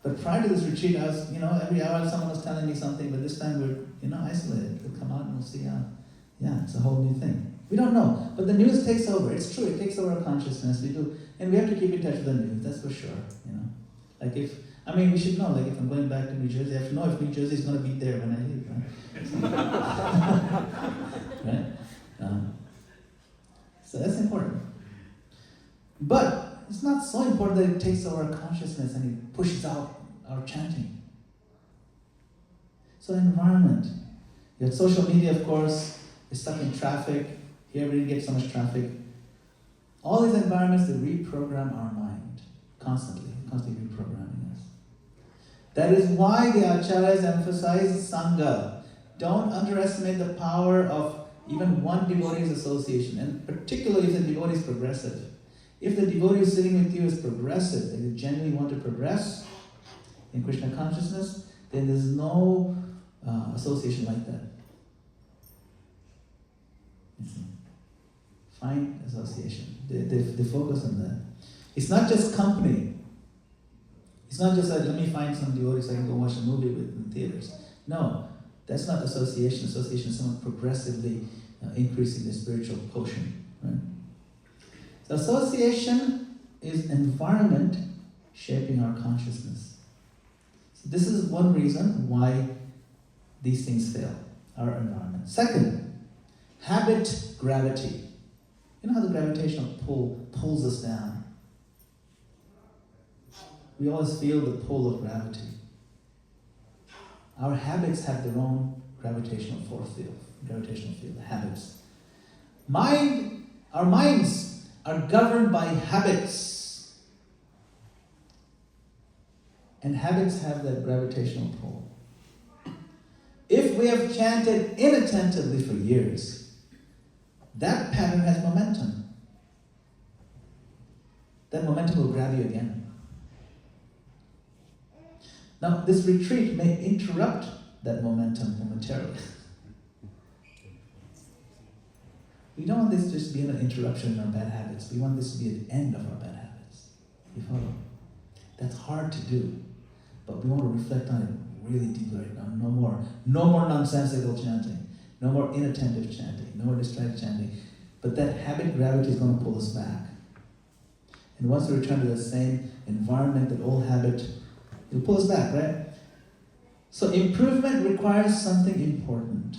S1: But prior to this retreat, I was, every hour someone was telling me something, but this time we're, isolated. We'll come out and we'll see it's a whole new thing. We don't know, but the news takes over. It's true, it takes over our consciousness. We do, and we have to keep in touch with the news, that's for sure, Like we should know, like if I'm going back to New Jersey, I have to know if New Jersey is going to be there when I leave, right? Right? So that's important. But it's not so important that it takes over our consciousness and it pushes out our chanting. So environment. You have social media, of course, we're stuck in traffic. Here we didn't get so much traffic. All these environments, they reprogram our mind constantly reprogramming us. That is why the acharyas emphasize Sangha. Don't underestimate the power of even one devotee's association, and particularly if the devotee is progressive. If the devotee who's sitting with you is progressive, and you genuinely want to progress in Krishna consciousness, then there's no association like that. Find association. They focus on that. It's not just company. It's not just that let me find some devotees I can go watch a movie with in theaters. No, that's not association. Association is someone progressively increasing the spiritual quotient. Right? So association is environment shaping our consciousness. So this is one reason why these things fail, our environment. Second, habit gravity. You know how the gravitational pull pulls us down? We always feel the pull of gravity. Our habits have their own gravitational field, habits. Our minds are governed by habits. And habits have that gravitational pull. If we have chanted inattentively for years, that pattern has momentum. That momentum will grab you again. Now, this retreat may interrupt that momentum momentarily. We don't want this to just be an interruption in our bad habits. We want this to be an end of our bad habits. You follow? That's hard to do. But we want to reflect on it really deeply right now. No more nonsensical chanting. No more inattentive chanting. No more distracted chanting. But that habit gravity is going to pull us back. And once we return to the same environment, that old habit, it'll pull us back, right? So improvement requires something important.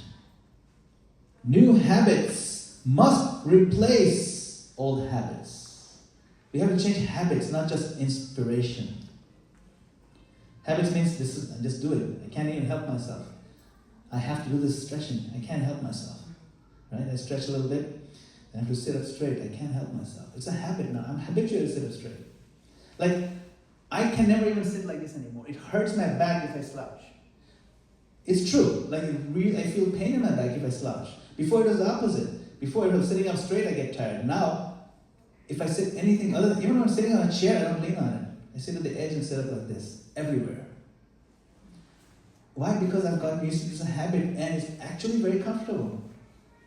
S1: New habits must replace old habits. We have to change habits, not just inspiration. Habits means just do it. I can't even help myself. I have to do this stretching. I can't help myself. Right? I stretch a little bit. I have to sit up straight. I can't help myself. It's a habit now. I'm habituated to sit up straight. Like, I can never even sit like this anymore. It hurts my back if I slouch. It's true. Like, I feel pain in my back if I slouch. Before it was the opposite. Before it was sitting up straight, I get tired. Now, if I sit anything other than, even when I'm sitting on a chair, I don't lean on it. I sit at the edge and sit up like this, everywhere. Why? Because I've gotten used to this habit and it's actually very comfortable.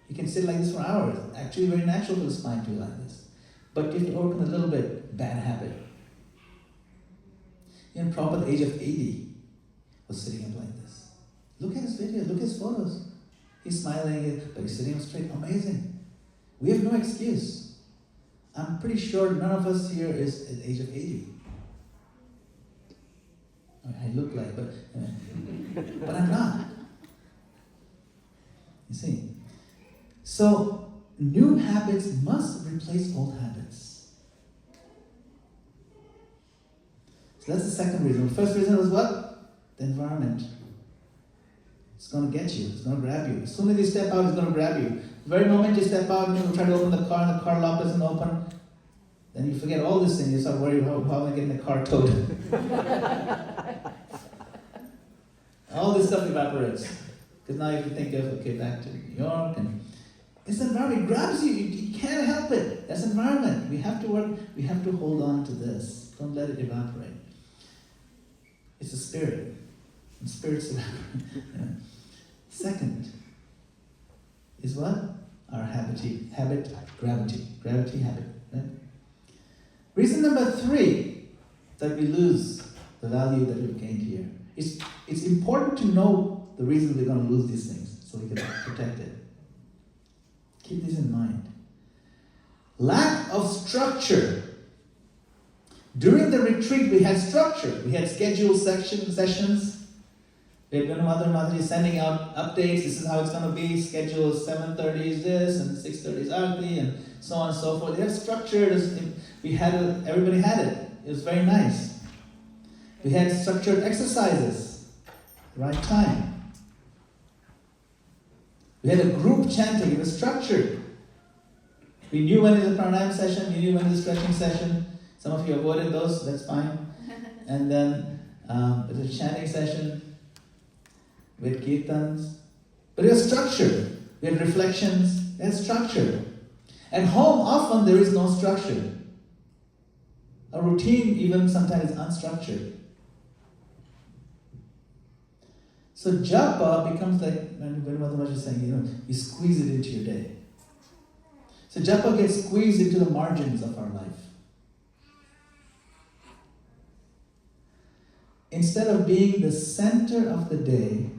S1: You can sit like this for hours. Actually very natural for the spine to do like this. But you have to overcome a little bit bad habit. And Prabhupada at the age of 80 was sitting up like this. Look at his videos, look at his photos. He's smiling, but he's sitting up straight. Amazing. We have no excuse. I'm pretty sure none of us here is at the age of 80. I look like, but I'm not. You see? So, new habits must replace old habits. So that's the second reason. The first reason was what? The environment. It's going to get you. It's going to grab you. As soon as you step out, it's going to grab you. The very moment you step out, you try to open the car and the car lock doesn't open, then you forget all this thing. You start worrying about how am I getting the car towed. All this stuff evaporates. Because now you have to think of, okay, back to New York, and it's the environment. It grabs you. You can't help it. That's environment. We have to work. We have to hold on to this. Don't let it evaporate. It's a spirit. And spirits evaporate. Yeah. Second is what? Our habit, gravity. Gravity, habit. Right? Reason number 3 that we lose the value that we've gained here. It's important to know the reason we're going to lose these things so we can protect it. Keep this in mind. Lack of structure. During the retreat, we had structure. We had scheduled sessions. We had Mother Mataji sending out updates. This is how it's going to be. Schedule 7:30 is this, and 6:30 is Albany, and so on and so forth. They have structured. We had it. Everybody had it. It was very nice. We had structured exercises, the right time. We had a group chanting, it was structured. We knew when is a pranayama session, we knew when is a stretching session. Some of you avoided those, that's fine. And then it was a chanting session. We had kirtans. But it was structured. We had reflections, we had structure. At home, often there is no structure. A routine even sometimes is unstructured. So japa becomes like, when Mother Mataji is saying, you squeeze it into your day. So japa gets squeezed into the margins of our life. instead of being the center of the day,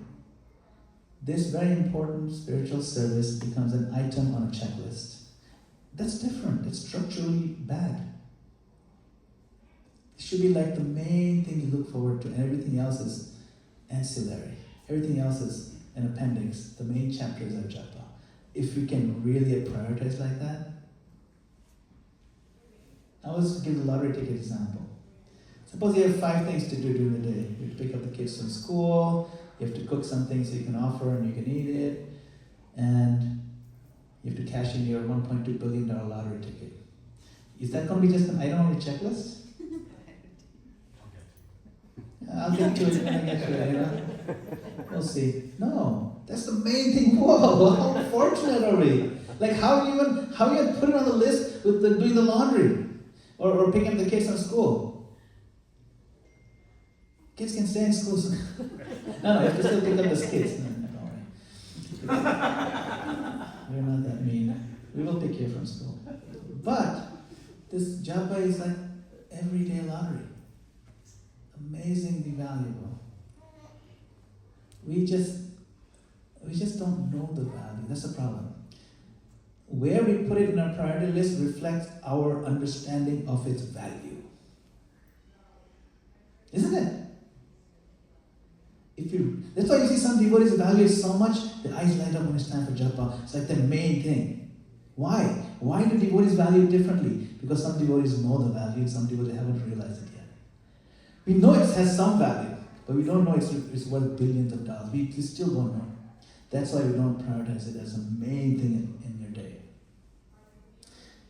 S1: this very important spiritual service becomes an item on a checklist. That's different. It's structurally bad. It should be like the main thing you look forward to, and everything else is ancillary. Everything else is an appendix. The main chapter is our japa. If we can really prioritize like that, I'll just give the lottery ticket example. Suppose you have 5 things to do during the day. You have to pick up the kids from school, you have to cook something so you can offer and you can eat it, and you have to cash in your $1.2 billion lottery ticket. Is that going to be just an item on your checklist? I'll get to it when I get to it, you know? We'll see. No, that's the main thing. Whoa, how fortunate are we? Like how you put it on the list with doing the laundry or picking up the kids from school? Kids can stay in school. No, you have to still pick up the kids. No, don't worry. We're not that mean. We will pick you from school. But this japa is like everyday lottery. Amazingly valuable. We just don't know the value. That's the problem. Where we put it in our priority list reflects our understanding of its value. Isn't it? That's why you see some devotees value it so much, their eyes light up when it's time for japa. It's like the main thing. Why? Why do devotees value it differently? Because some devotees know the value and some devotees haven't realized it yet. We know it has some value, but we don't know it's worth billions of dollars. We still don't know. That's why we don't prioritize it as a main thing in your day.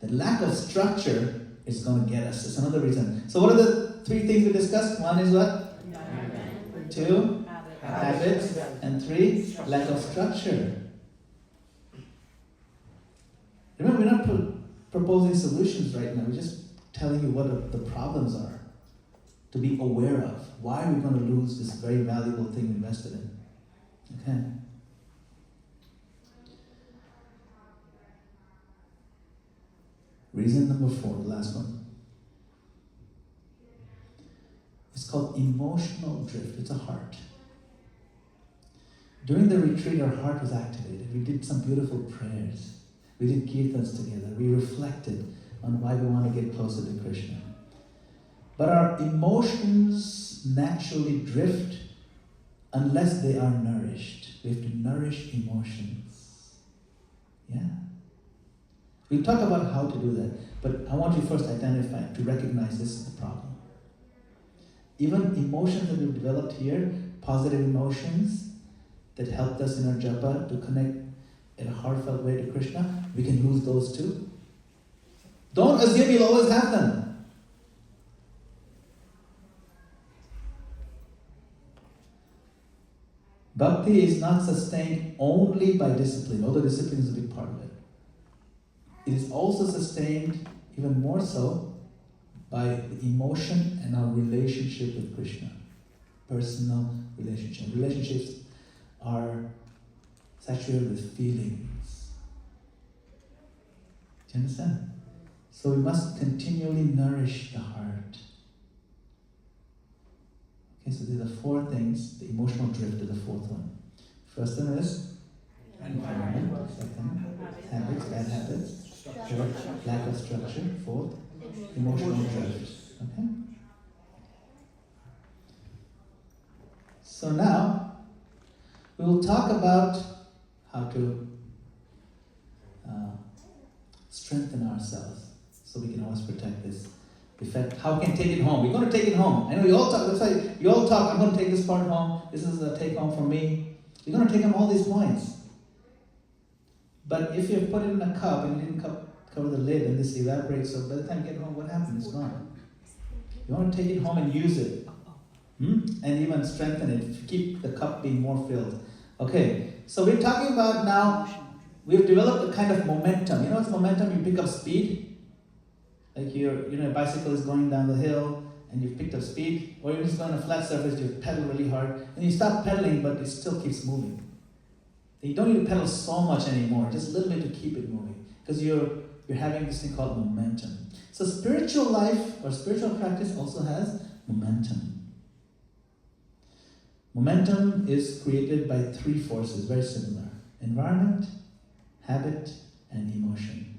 S1: The lack of structure is going to get us. That's another reason. So what are the 3 things we discussed? 1 is what? 2, habits. And 3, lack of structure. Remember, we're not proposing solutions right now. We're just telling you what the problems are to be aware of. Why are we going to lose this very valuable thing we invested in? Okay. Reason number 4, the last one. It's called emotional drift. It's a heart. During the retreat, our heart was activated. We did some beautiful prayers. We did kirtans together. We reflected on why we want to get closer to Krishna. But our emotions naturally drift unless they are nourished. We have to nourish emotions. Yeah. We'll talk about how to do that, but I want you first to recognize this is the problem. Even emotions that we've developed here, positive emotions that helped us in our japa to connect in a heartfelt way to Krishna, we can lose those too. Don't assume you'll always have them. Bhakti is not sustained only by discipline, although discipline is a big part of it. It is also sustained, even more so, by the emotion and our relationship with Krishna. Personal relationship. Relationships are saturated with feelings. Do you understand? So we must continually nourish the heart. Okay, so these are 4 things. The emotional drift is the 4th one. First one is environment. Second, habits, bad habits. 3rd, lack of structure. 4th, emotional drift. Okay? So now, we will talk about how to strengthen ourselves so we can always protect this effect. How we can take it home. We're going to take it home. I know you all talk, that's why you all talk, I'm going to take this part home. This is a take home for me. You're going to take home all these points. But if you put it in a cup and you didn't cover the lid and this evaporates, so by the time you get home, what happens? It's gone. You want to take it home and use it. And even strengthen it. Keep the cup being more filled. Okay, so we're talking about now, we've developed a kind of momentum. You know what's momentum? You pick up speed. Like a bicycle is going down the hill and you've picked up speed, or you're just on a flat surface, you pedal really hard, and you stop pedaling, but it still keeps moving. You don't need to pedal so much anymore, just a little bit to keep it moving, because you're having this thing called momentum. So spiritual life or spiritual practice also has momentum. Momentum is created by three forces, very similar: environment, habit, and emotion.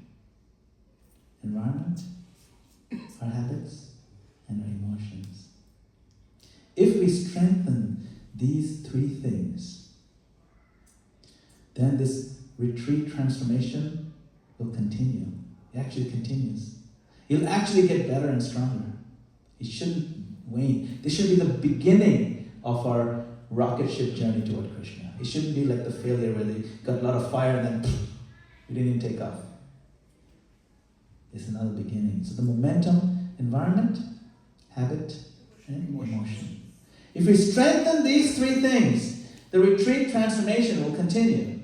S1: Environment, our habits, and our emotions. If we strengthen these three things, then this retreat transformation will continue. It actually continues. You'll actually get better and stronger. It shouldn't wane. This should be the beginning of our rocket ship journey toward Krishna. It shouldn't be like the failure where they got a lot of fire and then we didn't even take off. It's another beginning. So the momentum, environment, habit, and emotion. If we strengthen these three things, the retreat transformation will continue.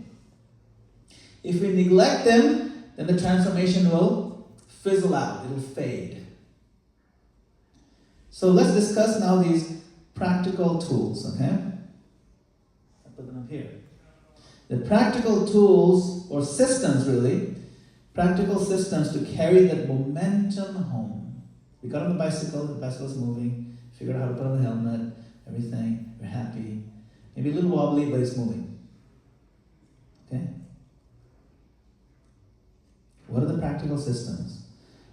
S1: If we neglect them, then the transformation will fizzle out, it will fade. So let's discuss now these practical tools, okay? I'll put them up here. The practical tools, or systems really, practical systems to carry that momentum home. We got on the bicycle's moving, figured out how to put on the helmet, everything, we're happy. Maybe a little wobbly, but it's moving. Okay? What are the practical systems?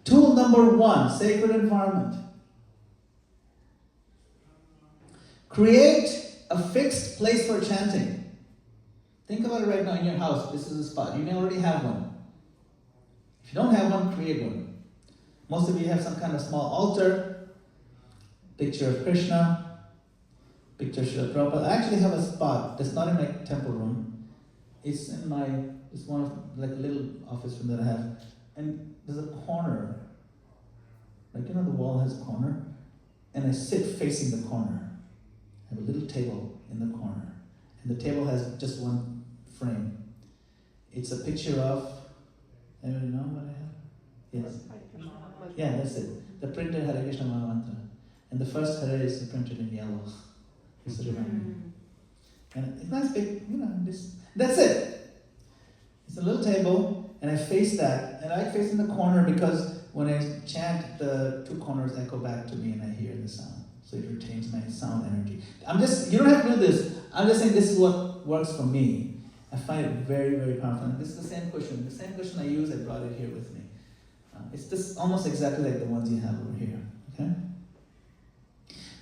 S1: Tool number 1, sacred environment. Create a fixed place for chanting. Think about it right now in your house. This is a spot. You may already have one. If you don't have one, create one. Most of you have some kind of small altar, picture of Krishna, picture of Srila Prabhupada. I actually have a spot that's not in my temple room. It's one of like a little office room that I have. And there's a corner. Like, the wall has a corner. And I sit facing the corner. I have a little table in the corner. And the table has just one frame. It's a picture of, anybody know what I have? Yes. Yeah, that's it. The printed Hare Krishna Mahamantra. And the first Hare is printed in yellow. Just to remember. And it's nice big, that's it. It's a little table, and I face that. And I like facing the corner because when I chant, the two corners echo back to me and I hear the sound. So it retains my sound energy. You don't have to do this. I'm just saying this is what works for me. I find it very, very powerful. And this is the same cushion. The same cushion I use, I brought it here with me. It's just almost exactly like the ones you have over here. Okay?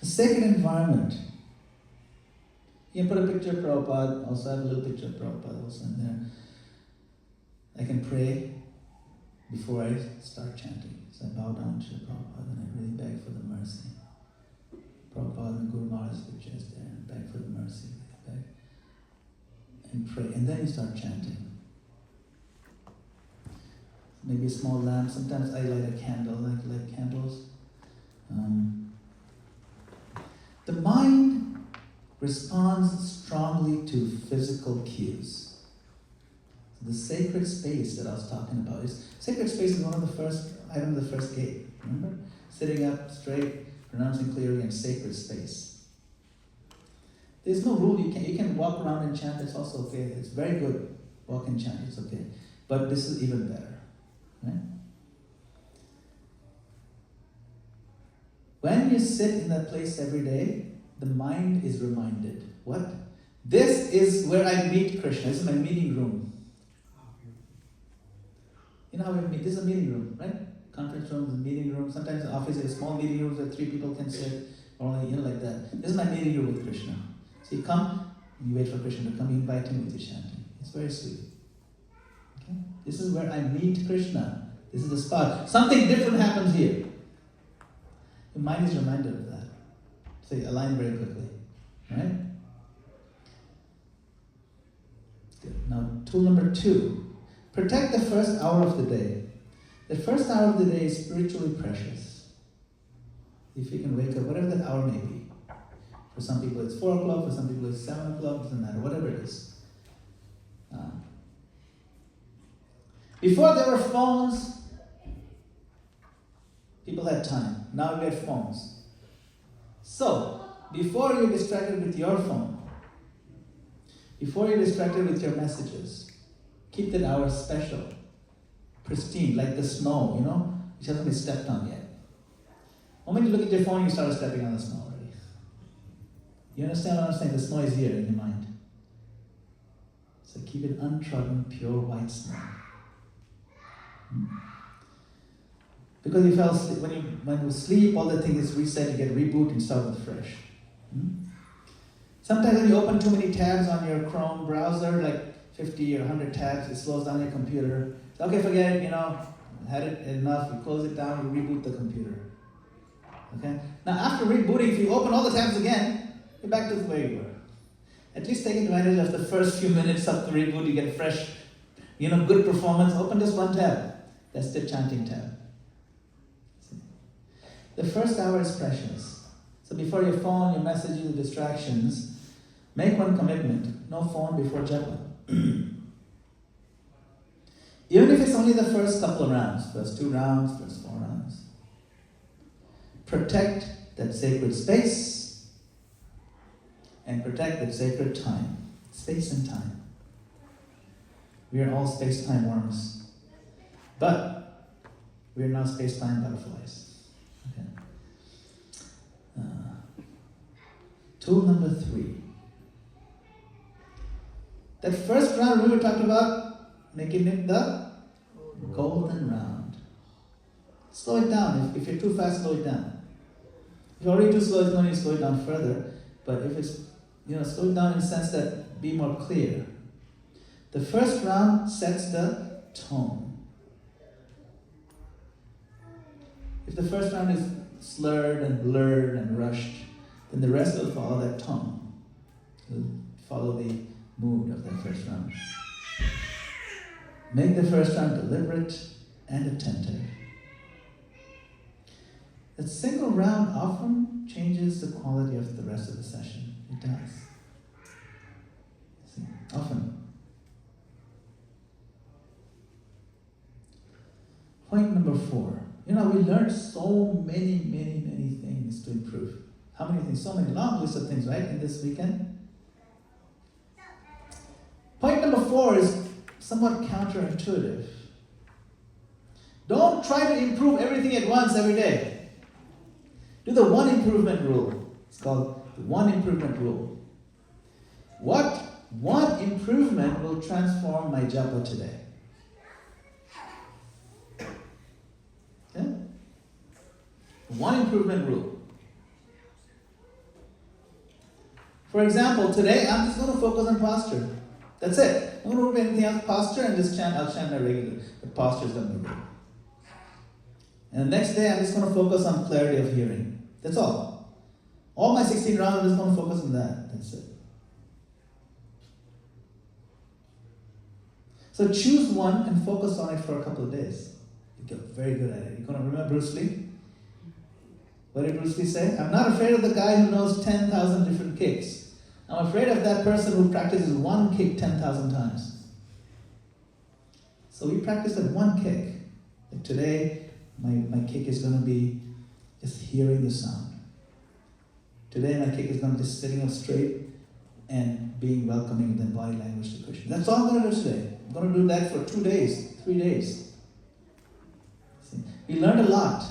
S1: The sacred environment. You can put a picture of Prabhupada. Also, I have a little picture of Prabhupada also in there. I can pray before I start chanting. So I bow down to Prabhupada and I really beg for the mercy. Prabhupada and Guru Maharaj's picture is there, and beg for the mercy. Beg and pray. And then you start chanting. Maybe a small lamp. Sometimes I light a candle. I like to light candles. The mind responds strongly to physical cues. The sacred space that I was talking about sacred space is one of the first items of the first gate. Remember? Sitting up straight, pronouncing clearly, and sacred space. There's no rule. You can walk around and chant. It's also okay. It's very good. Walk and chant. It's okay. But this is even better. Right? When you sit in that place every day, the mind is reminded. What? This is where I meet Krishna. This is my meeting room. You know how we meet? This is a meeting room, right? Conference room is a meeting room. Sometimes the office is small meeting rooms where 3 people can sit, or only, like that. This is my meeting room with Krishna. So you come, you wait for Krishna to come, you invite him with your chanting. It's very sweet. Okay? This is where I meet Krishna. This is the spot. Something different happens here. Your mind is reminded of that. So you align very quickly. Right? Good. Now, tool number 2. Protect the first hour of the day. The first hour of the day is spiritually precious. If you can wake up, whatever that hour may be. For some people it's 4 o'clock, for some people it's 7 o'clock, doesn't matter, whatever it is. Before there were phones, people had time. Now we have phones. So, before you're distracted with your phone, before you're distracted with your messages, keep that hour special, pristine, like the snow, which hasn't been stepped on yet. The moment you look at your phone, you start stepping on the snow already. You understand what I'm saying? This noise here in your mind. So keep it untrodden, pure white snow. Because you fell asleep, when you sleep, all the things is reset, you get reboot and start with fresh. Sometimes when you open too many tabs on your Chrome browser, like 50 or 100 tabs, it slows down your computer. So, okay, forget it, had it enough, you close it down, you reboot the computer. Okay? Now after rebooting, if you open all the tabs again, you're back to where you were. At least take advantage of the first few minutes of the reboot, you get fresh, good performance. Open just one tab. That's the chanting tab. The first hour is precious. So before your phone, your messages, your distractions, make one commitment. No phone before japa. Even if it's only the first couple of rounds, first 2 rounds, first 4 rounds. Protect that sacred space and protect that sacred time. Space and time. We are all space-time worms. But we are now space-time butterflies. Okay. Tool number 3. That first round we were talking about, making it the golden round. Slow it down. If you're too fast, slow it down. If you're already too slow, it's going to slow it down further. But if it's, slow it down in the sense that be more clear. The first round sets the tone. If the first round is slurred and blurred and rushed, then the rest will follow that tone. It'll follow the mood of that first round. Make the first round deliberate and attentive. That single round often changes the quality of the rest of the session. It does. See, often. Point number 4. We learned so many things to improve. How many things? So many, long list of things, right, in this weekend? Point number 4 is somewhat counterintuitive. Don't try to improve everything at once every day. Do the 1 improvement rule. It's called the 1 improvement rule. What 1 improvement will transform my japa today? Okay? 1 improvement rule. For example, today I'm just going to focus on posture. That's it. I'm going to do anything else, posture, and just chant. I'll chant my regular. The posture is going to be good. And the next day I'm just going to focus on clarity of hearing. That's all. All my 16 rounds, I'm just going to focus on that. That's it. So choose one and focus on it for a couple of days. You get very good at it. You're going to remember Bruce Lee? What did Bruce Lee say? I'm not afraid of the guy who knows 10,000 different kicks. I'm afraid of that person who practices 1 kick 10,000 times. So we practice that 1 kick. Like today, my kick is going to be just hearing the sound. Today my kick is going to be just sitting up straight and being welcoming and then body language to Krishna. That's all I'm going to do today. I'm going to do that for 2 days, 3 days. See? We learned a lot.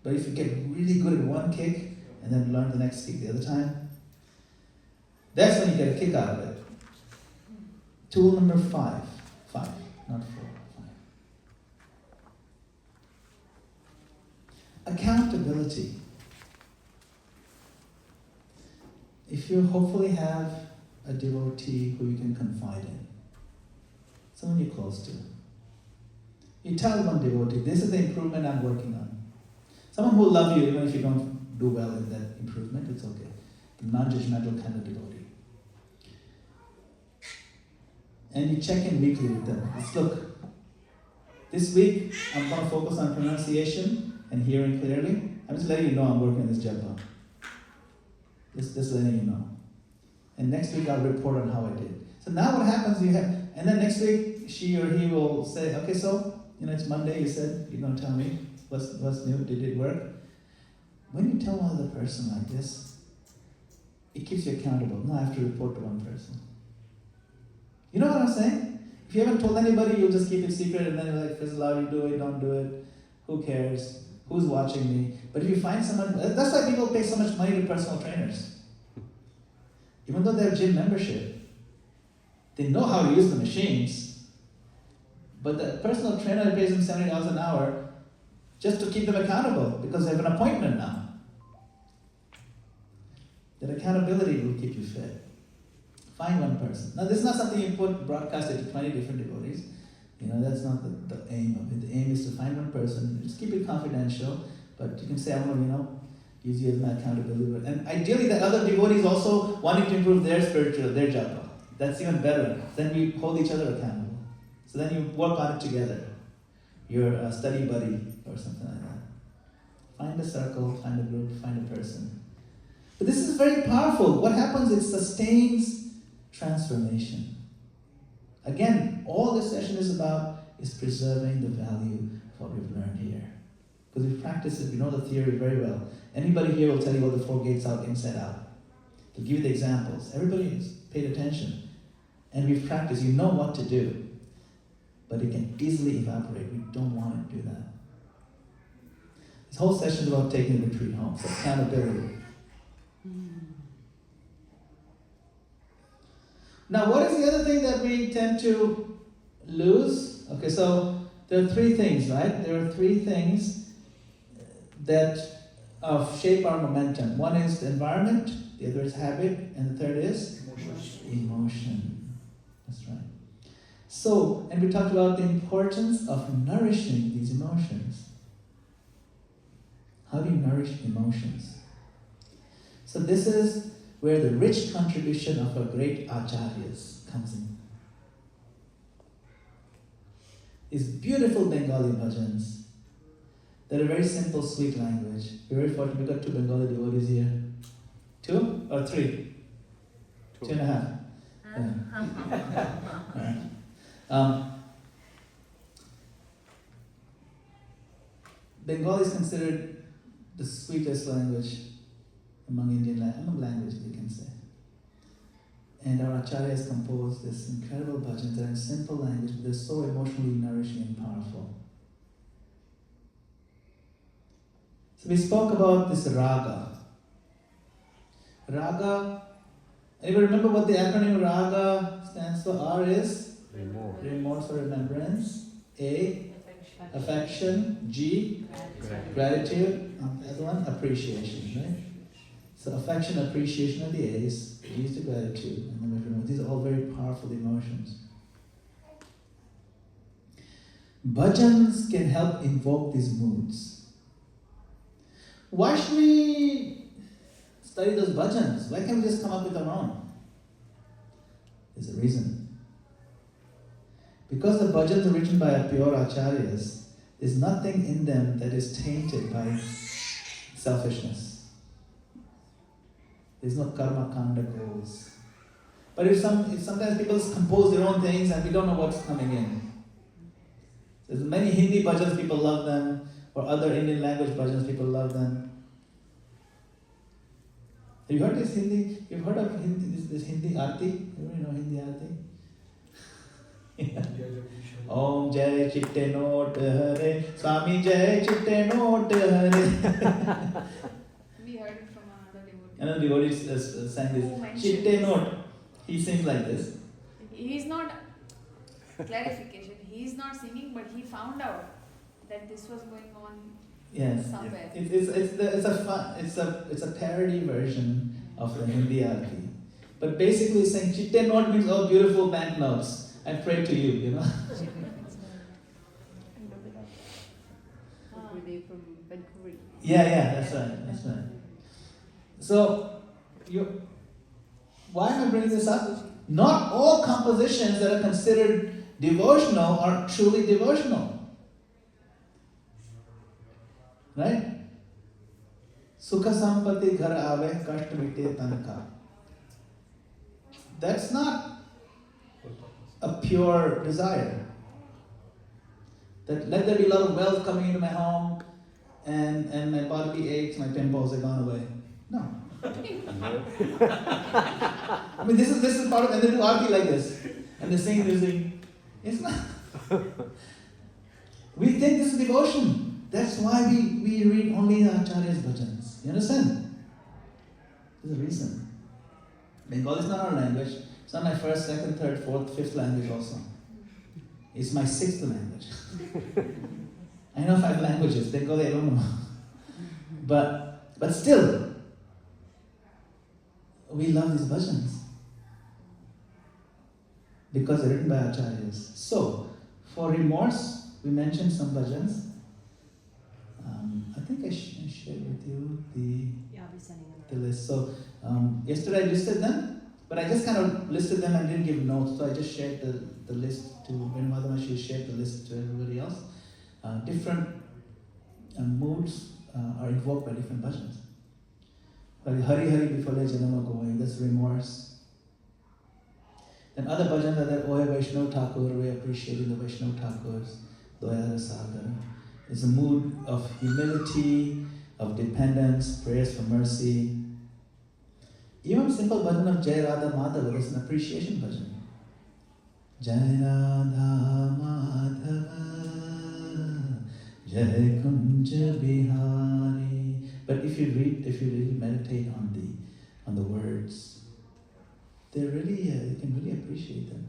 S1: But if you get really good at 1 kick and then learn the next kick the other time, that's when you get a kick out of it. Tool number 5. 5, not 4. 5. Accountability. If you hopefully have a devotee who you can confide in, someone you're close to, you tell one devotee, this is the improvement I'm working on. Someone who will love you even if you don't do well in that improvement, it's okay. A non-judgmental kind of devotee. And you check in weekly with them. It's, look, this week I'm going to focus on pronunciation and hearing clearly. I'm just letting you know I'm working on this japa. Just letting you know. And next week I'll report on how I did. So now what happens, and then next week she or he will say, okay, so, it's Monday, you said, you're going to tell me what's new, did it work? When you tell another person like this, it keeps you accountable. Now I have to report to one person. You know what I'm saying? If you haven't told anybody, you'll just keep it secret and then you're like, fizzle out, you do it, don't do it. Who cares? Who's watching me? But if you find someone, that's why people pay so much money to personal trainers. even though they have gym membership, they know how to use the machines, but the personal trainer pays them $70 an hour just to keep them accountable because they have an appointment now. That accountability will keep you fit. Find one person. Now, this is not something you broadcast it to 20 different devotees. That's not the aim of it. The aim is to find one person. Just keep it confidential, but you can say, I want to, use you as my accountability. And ideally, the other devotees also wanting to improve their japa. That's even better. Then we hold each other accountable. So then you work on it together. You're a study buddy or something like that. Find a circle, find a group, find a person. But this is very powerful. What happens? It sustains transformation. Again, all this session is about is preserving the value of what we've learned here. Because we practice it, we know the theory very well. Anybody here will tell you what the 4 gates are inside out. They'll give you the examples. Everybody has paid attention. And we've practiced, you know what to do. But it can easily evaporate. We don't want to do that. This whole session is about taking the retreat home. So accountability. Now, what is the other thing that we tend to lose? Okay, so there are 3 things, right? There are 3 things that shape our momentum. One is the environment, the other is habit, and the third is emotion. That's right. So, and we talked about the importance of nourishing these emotions. How do you nourish emotions? So this is where the rich contribution of our great acharyas comes in. These beautiful Bengali bhajans that are very simple, sweet language. We're very fortunate, we've got 2 Bengali devotees here. 2 or 3? 2.5. Yeah. Right. Bengali is considered the sweetest language among languages, we can say. And our acharyas composed this incredible bhajans that are in simple language, but they're so emotionally nourishing and powerful. So we spoke about this raga. Raga, anybody remember what the acronym raga stands for? R is? Remorse or remembrance. A? Affection. G? Gratitude. The other one? Appreciation, right? So affection, appreciation are the A's, G is the gratitude, and then remember, these are all very powerful emotions. Bhajans can help invoke these moods. Why should we study those bhajans? Why can't we just come up with our own? There's a reason. Because the bhajans are written by our pure acharyas, there's nothing in them that is tainted by selfishness. There's no karma kanda goals. But if sometimes people compose their own things and we don't know what's coming in. There's many Hindi bhajans, people love them, or other Indian language bhajans, people love them. Have you heard this Hindi? You've heard of this Hindi aarti? Everybody know Hindi aarti? Om Jai Chitte Note Hare, Swami Jai Chitte Note Hare.
S15: We heard it from another devotee.
S1: Another devotee sang this. Chitte Note. He sings like this.
S15: He's not, clarification, he's not singing, but he found out that this was going on somewhere. It's a parody version of the Hindi aarti. But basically saying Chitte Note means, oh, beautiful banknotes. I pray to you,
S13: Were they from Vancouver?
S1: Yeah, that's right. So, why am I bringing this up? Not all compositions that are considered devotional are truly devotional. Right? Sukha sampati ghar aave kasht mite tanka. That's not a pure desire. That let there be a lot of wealth coming into my home and my bodily aches, my pimples are gone away. No. I mean, this is part of, and they do aarti like this, and they sing. It's not. We think this is devotion. That's why we read only the Acharya's bhajans. You understand? There's a reason. Bengali is not our language. It's not my first, second, third, fourth, fifth language also. It's my sixth language. I know 5 languages. Bengali I don't know. But still, we love these bhajans because they're written by acharyas. So, for remorse, we mentioned some bhajans. I think I shared with you
S14: I'll be sending them.
S1: the list. So, yesterday I listed them, but I just kind of listed them and didn't give notes. So I just shared the list to Madana, she shared the list to everybody else. Different moods are invoked by different bhajans. Hari Hari Bifale Janama Going, that's remorse. Then other bhajans are that Ohe Vaishnav Thakur, we appreciating the Vaishnav Thakurs, Doya Sagar. It's a mood of humility, of dependence, prayers for mercy. Even simple bhajan of Jai Radha Madhava is an appreciation bhajan. Jai Radha Madhava, Jai Kunja Bihari. But if you really meditate on the words, they really you can really appreciate them.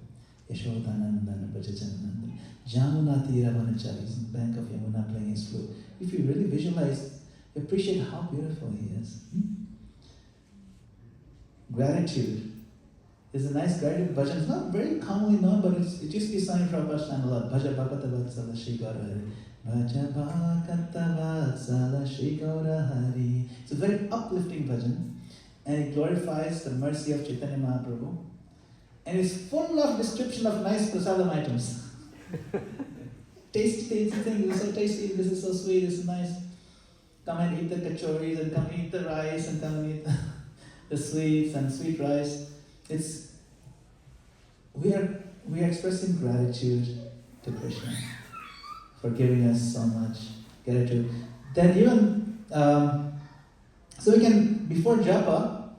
S1: Yashodanandana Bhajajanandana, Jamuna Tiravanachari is in the bank of Yamuna playing his flute. If you really visualize, you appreciate how beautiful he is. Gratitude. There's a nice gratitude bhajan. It's not very commonly known, but it used to be sung from Prabhupada a lot. Bhaja Bhakata Vatsala Shri Gaurahari. Bhaja Bhakata Vatsala Shri Gaurahari. It's a very uplifting bhajan, and it glorifies the mercy of Chaitanya Mahaprabhu. And it's full of description of nice prasadam items. Tasty things, this is so tasty, this is so sweet, this is nice. Come and eat the kachoris, and come eat the rice, and come and eat the sweets and sweet rice. We are expressing gratitude to Krishna for giving us so much gratitude. Then even, so we can, before japa,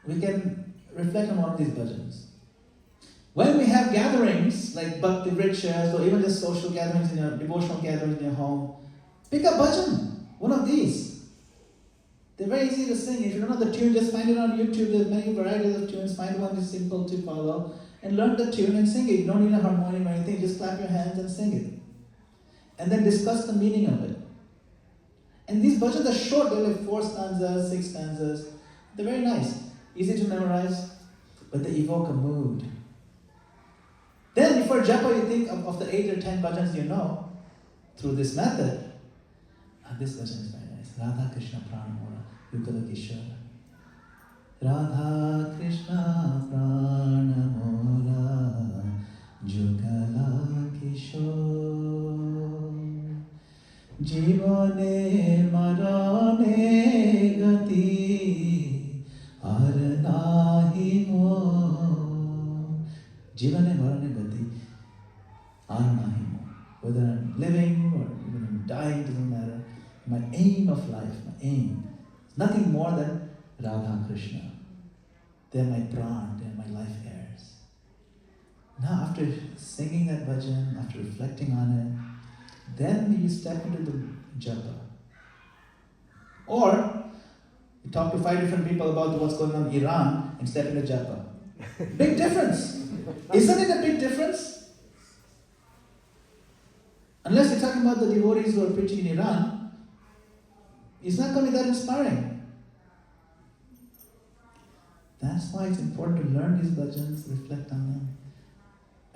S1: we can reflect on one of these bhajans. When we have gatherings, like bhakti vriksas, or even just social gatherings, in your devotional gatherings in your home, pick a bhajan, one of these. They're very easy to sing. If you don't know the tune, just find it on YouTube. There's many varieties of tunes. Find one that's simple to follow, and learn the tune and sing it. You don't need a harmonium or anything. Just clap your hands and sing it. And then discuss the meaning of it. And these bhajans are short. They're like 4 stanzas, 6 stanzas. They're very nice. Easy to memorize, but they evoke a mood. Then before japa, you think of the 8 or 10 bhajans you know through this method. This bhajan is very nice. Radha Krishna Pranamora, Yugala Kishora. Radha Krishna Pranamora, Yugala Kishora. Jivane Marane Gati, Arnahi Mo. Jivane Marane Gati, Arnahi Mo. Whether I'm living or even I'm dying, doesn't matter. My aim of life, my aim, is nothing more than Radha Krishna. They're my pran, they're my life heirs. Now after singing that bhajan, after reflecting on it, then you step into the japa. Or you talk to 5 different people about what's going on in Iran and step into japa. Big difference. Isn't it a big difference? Unless you're talking about the devotees who are preaching in Iran, it's not going to be that inspiring. That's why it's important to learn these bhajans, reflect on them.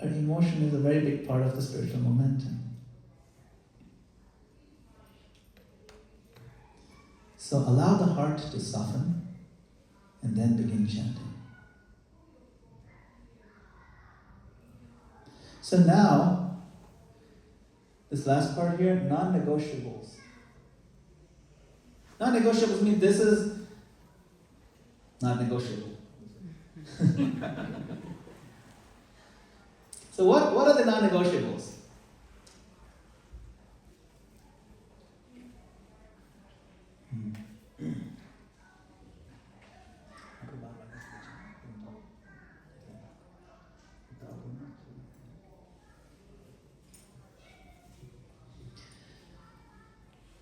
S1: Our emotion is a very big part of the spiritual momentum. So allow the heart to soften and then begin chanting. So now, this last part here, non-negotiables. Non-negotiables mean this is not negotiable. So what are the non-negotiables?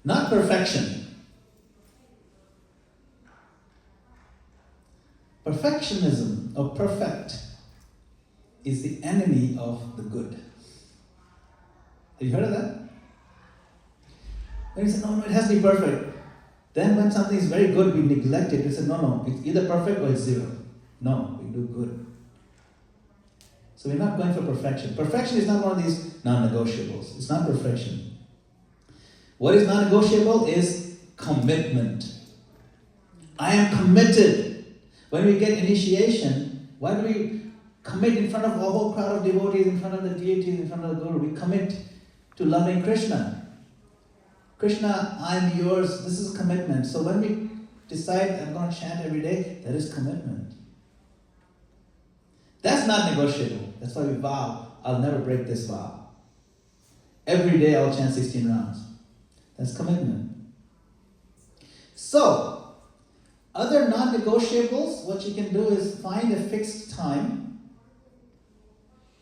S1: Not perfection. Perfectionism, or perfect, is the enemy of the good. Have you heard of that? When you say, no, it has to be perfect. Then when something is very good, we neglect it. We say, no, it's either perfect or it's zero. No, we do good. So we're not going for perfection. Perfection is not one of these non-negotiables. It's not perfection. What is non-negotiable is commitment. I am committed. When we get initiation, why do we commit in front of a whole crowd of devotees, in front of the deities, in front of the Guru? We commit to loving Krishna. Krishna, I'm yours. This is commitment. So when we decide I'm going to chant every day, that is commitment. That's not negotiable. That's why we vow, I'll never break this vow. Every day I'll chant 16 rounds. That's commitment. So, other non-negotiables, what you can do is find a fixed time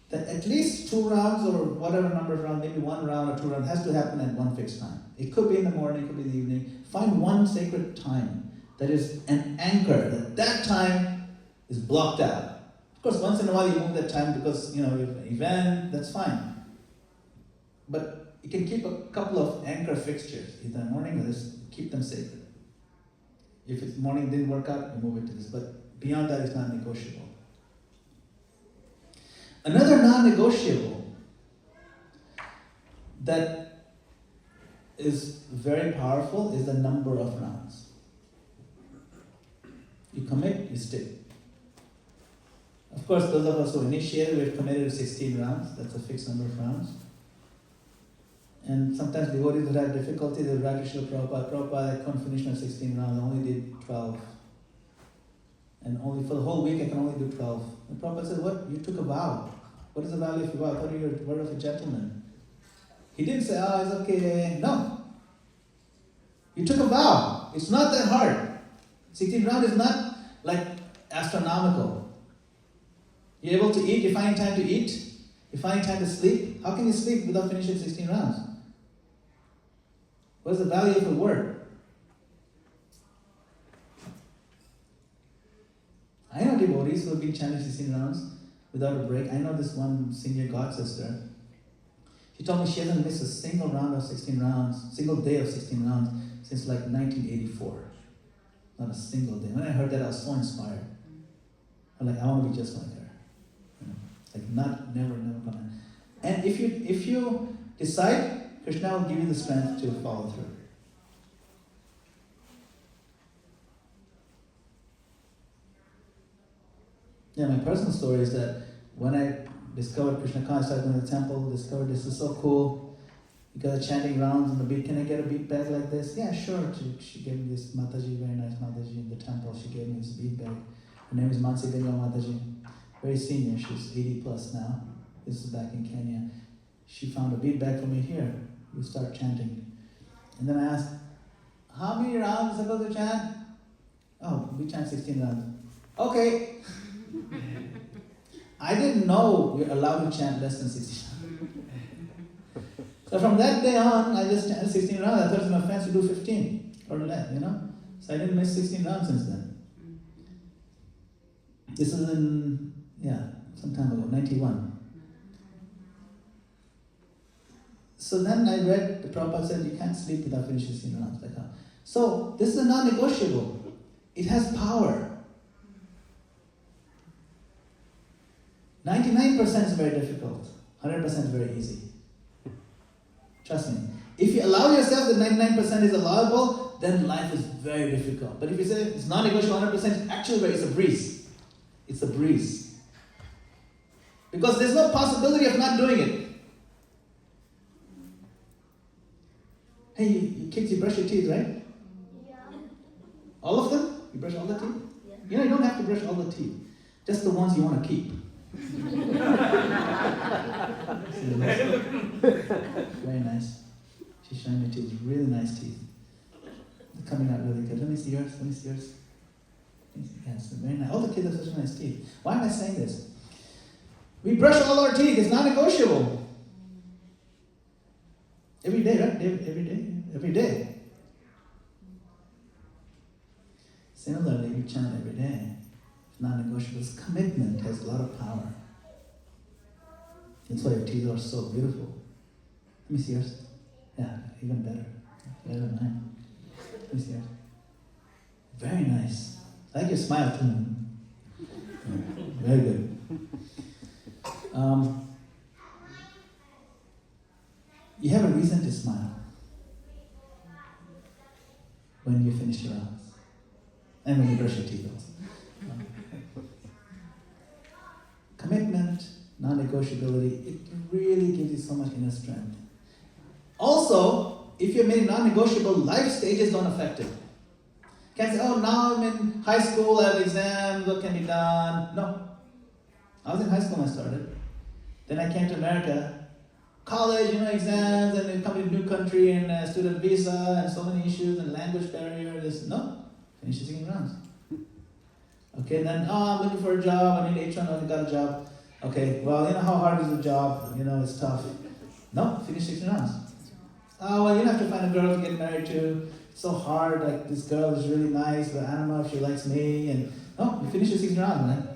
S1: that at least 2 rounds or whatever number of rounds, maybe 1 round or 2 rounds, has to happen at one fixed time. It could be in the morning, it could be in the evening. Find one sacred time that is an anchor, that time is blocked out. Of course, once in a while you move that time because, you have an event, that's fine. But you can keep a couple of anchor fixtures, either in the morning or this, keep them sacred. If it's morning didn't work out, you move it to this. But beyond that, it's not negotiable. Another non-negotiable that is very powerful is the number of rounds. You commit, you stick. Of course, those of us who initiated, we've committed to 16 rounds. That's a fixed number of rounds. And sometimes devotees would have difficulty. They would write to Srila Prabhupada, I couldn't finish my 16 rounds, I only did 12. And only for the whole week I can only do 12. And Prabhupada said, what? You took a vow. What is the value of your vow? I thought you were a word of a gentleman. He didn't say, it's okay. No. You took a vow. It's not that hard. 16 rounds is not like astronomical. You're able to eat, you find time to eat, you find time to sleep. How can you sleep without finishing 16 rounds? What is the value of a word? I know devotees who have been chanting 16 rounds without a break. I know this one senior god sister. She told me she hasn't missed a single round of 16 rounds, single day of 16 rounds since like 1984. Not a single day. When I heard that, I was so inspired. I'm like, I want to be just like her. Never gonna. And if you decide, Krishna will give you the strength to follow through. Yeah, my personal story is that when I discovered Krishna consciousness, I started going to the temple, discovered this is so cool. You got the chanting rounds on the beat. Can I get a bead bag like this? Yeah, sure. She gave me this Mataji, very nice Mataji in the temple. She gave me this bead bag. Her name is Mansi Deva Mataji. Very senior, she's 80 plus now. This is back in Kenya. She found a bead bag for me here. We start chanting. And then I asked, how many rounds are supposed to chant? Oh, we chant 16 rounds. Okay. I didn't know you're allowed to chant less than 16. So from that day on, I just chanted 16 rounds. I thought it was an offense to do 15 or less, So I didn't miss 16 rounds since then. This is in some time ago, 91. So then I read, the Prabhupada said, you can't sleep without finishing 16 rounds. So this is a non-negotiable. It has power. 99% is very difficult. 100% is very easy. Trust me. If you allow yourself that 99% is allowable, then life is very difficult. But if you say it's non-negotiable 100%, actually it's a breeze. It's a breeze. Because there's no possibility of not doing it. Hey, you kids, you brush your teeth, right? Yeah. All of them? You brush all the teeth? Yeah. You don't have to brush all the teeth. Just the ones you want to keep. Very nice. She's showing me teeth. Really nice teeth. They're coming out really good. Let me see yours. Yes, very nice. All the kids have such nice teeth. Why am I saying this? We brush all our teeth. It's not negotiable. Every day, right? Every day. Similarly, we chant every day. Non-negotiable. This commitment has a lot of power. That's why your teeth are so beautiful. Let me see yours. Yeah, even better. Better than mine. Let me see yours. Very nice. I like your smile too. Very good. You have a reason to smile when you finish your rounds. And when you brush your teeth also. Commitment, non-negotiability, it really gives you so much inner strength. Also, if you made non-negotiable, life stages don't affect it. Can't say, oh, now I'm in high school, I have exams, what can be done? No. I was in high school when I started. Then I came to America. College, exams, and then come to a new country, and student visa, and so many issues, and language barrier. No. Finish the 16 rounds. Okay, then, I'm looking for a job, I need H1, I got a job. Okay, well, how hard is the job? It's tough. No, finish 16 rounds. Oh, well, you have to find a girl to get married to. It's so hard, like, this girl is really nice, but I don't know if she likes me, and, no, you finish the 16 rounds, man.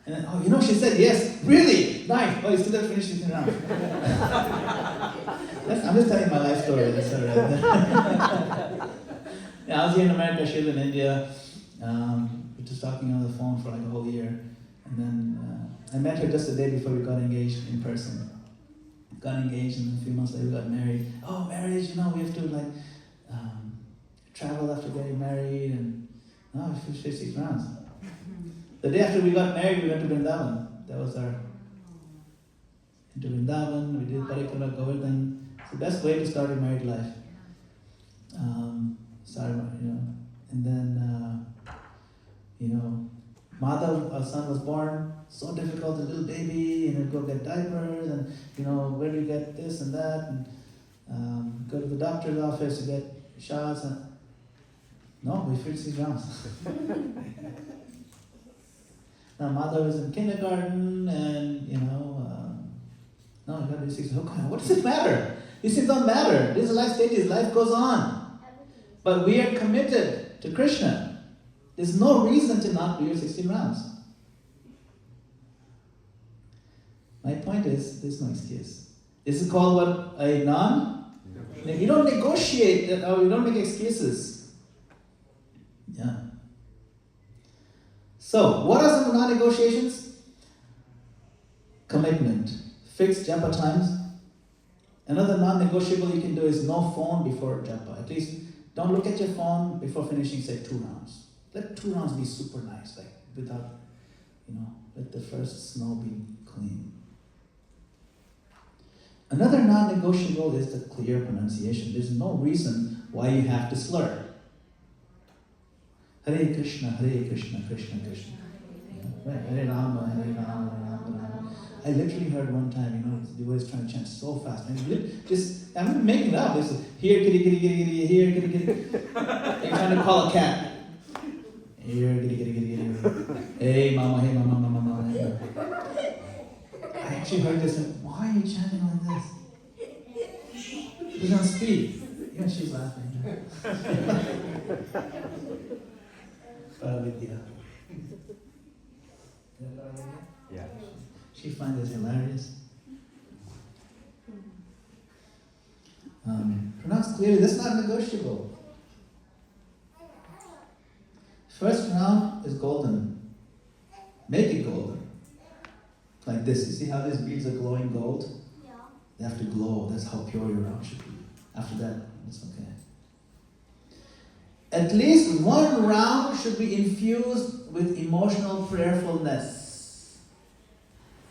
S1: And then, she said yes, really? Nice. Oh, you still have to finish 16 rounds. I'm just telling my life story, that's all right. Yeah, I was here in America, she was in India. We were just talking on the phone for like a whole year. And then I met her just the day before we got engaged in person. Got engaged, and then a few months later we got married. Oh, marriage, we have to travel after getting married, and we finished 56 rounds. The day after we got married, we went to Vrindavan. That was our... Into Vrindavan, we did Parikrama Govardhan. It's the best way to start your married life. And then, Madhav, our son, was born. So difficult, a little baby, go get diapers, and, where do you get this and that, and go to the doctor's office to get shots. And no, we finished 6 rounds. Now, Madhav is in kindergarten, and, no, I got to do 6 rounds. What does it matter? These things don't matter. These are life stages. Life goes on. But we are committed to Krishna. There's no reason to not do your 16 rounds. My point is, there's no excuse. This is called what? A non? You don't negotiate, or you don't make excuses. Yeah. So, what are some non-negotiations? Commitment. Fixed japa times. Another non-negotiable you can do is no phone before japa. At least, don't look at your phone before finishing, say, 2 rounds. Let 2 rounds be super nice, like without, let the first snow be clean. Another non-negotiable is the clear pronunciation. There's no reason why you have to slur. Hare Krishna, Krishna Krishna. Hare Rama, Hare Rama, Rama Rama. I literally heard one time, the devotees trying to chant so fast. I'm not making it up. This is here, kitty, kitty, kitty, kitty, here, kitty, kitty. They're trying to call a cat. Here, kitty, kitty, kitty, kitty. Hey, mama, hey, mama, mama, mama. Hey. I actually heard this, and why are you chanting like this? You don't speak. Even she's laughing. Vidya.
S7: Yeah.
S1: She finds this hilarious. Pronounce clearly, this is not negotiable. First round is golden. Make it golden. Like this. You see how these beads are glowing gold? Yeah. They have to glow. That's how pure your round should be. After that, it's okay. At least 1 round should be infused with emotional prayerfulness.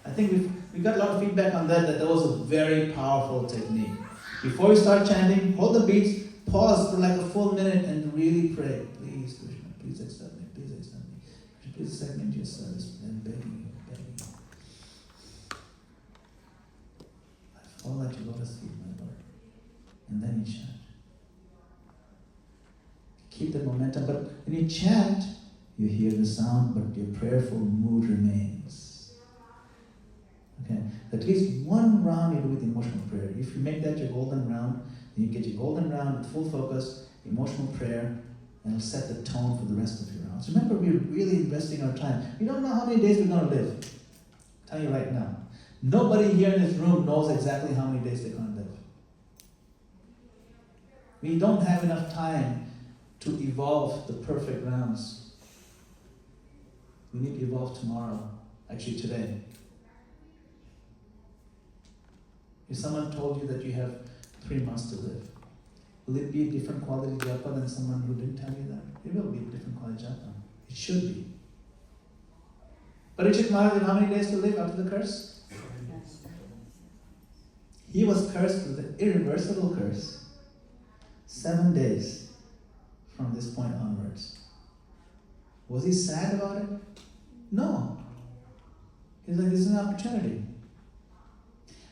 S1: I think we got a lot of feedback on that was a very powerful technique. Before you start chanting, hold the beats, pause for like a full minute and really pray. Please, Krishna, please accept me, please accept me. Please accept me into your service. I'm begging you, begging you. I fall at your lotus feet, my Lord. And then you chant. Keep the momentum, but when you chant, you hear the sound, but your prayerful mood remains. Okay? At least 1 round you do with emotional prayer. If you make that your golden round, then you get your golden round with full focus, emotional prayer, and it'll set the tone for the rest of your rounds. Remember, we we're really investing our time. We don't know how many days we're going to live. I'll tell you right now. Nobody here in this room knows exactly how many days they're going to live. We don't have enough time to evolve the perfect rounds. We need to evolve tomorrow, actually today. If someone told you that you have 3 months to live, will it be a different quality japa than someone who didn't tell you that? It will be a different quality japa. It should be. Parikshit Maharaj had how many days to live after the curse? He was cursed with an irreversible curse. 7 days from this point onwards. Was he sad about it? No. He's like, this is an opportunity.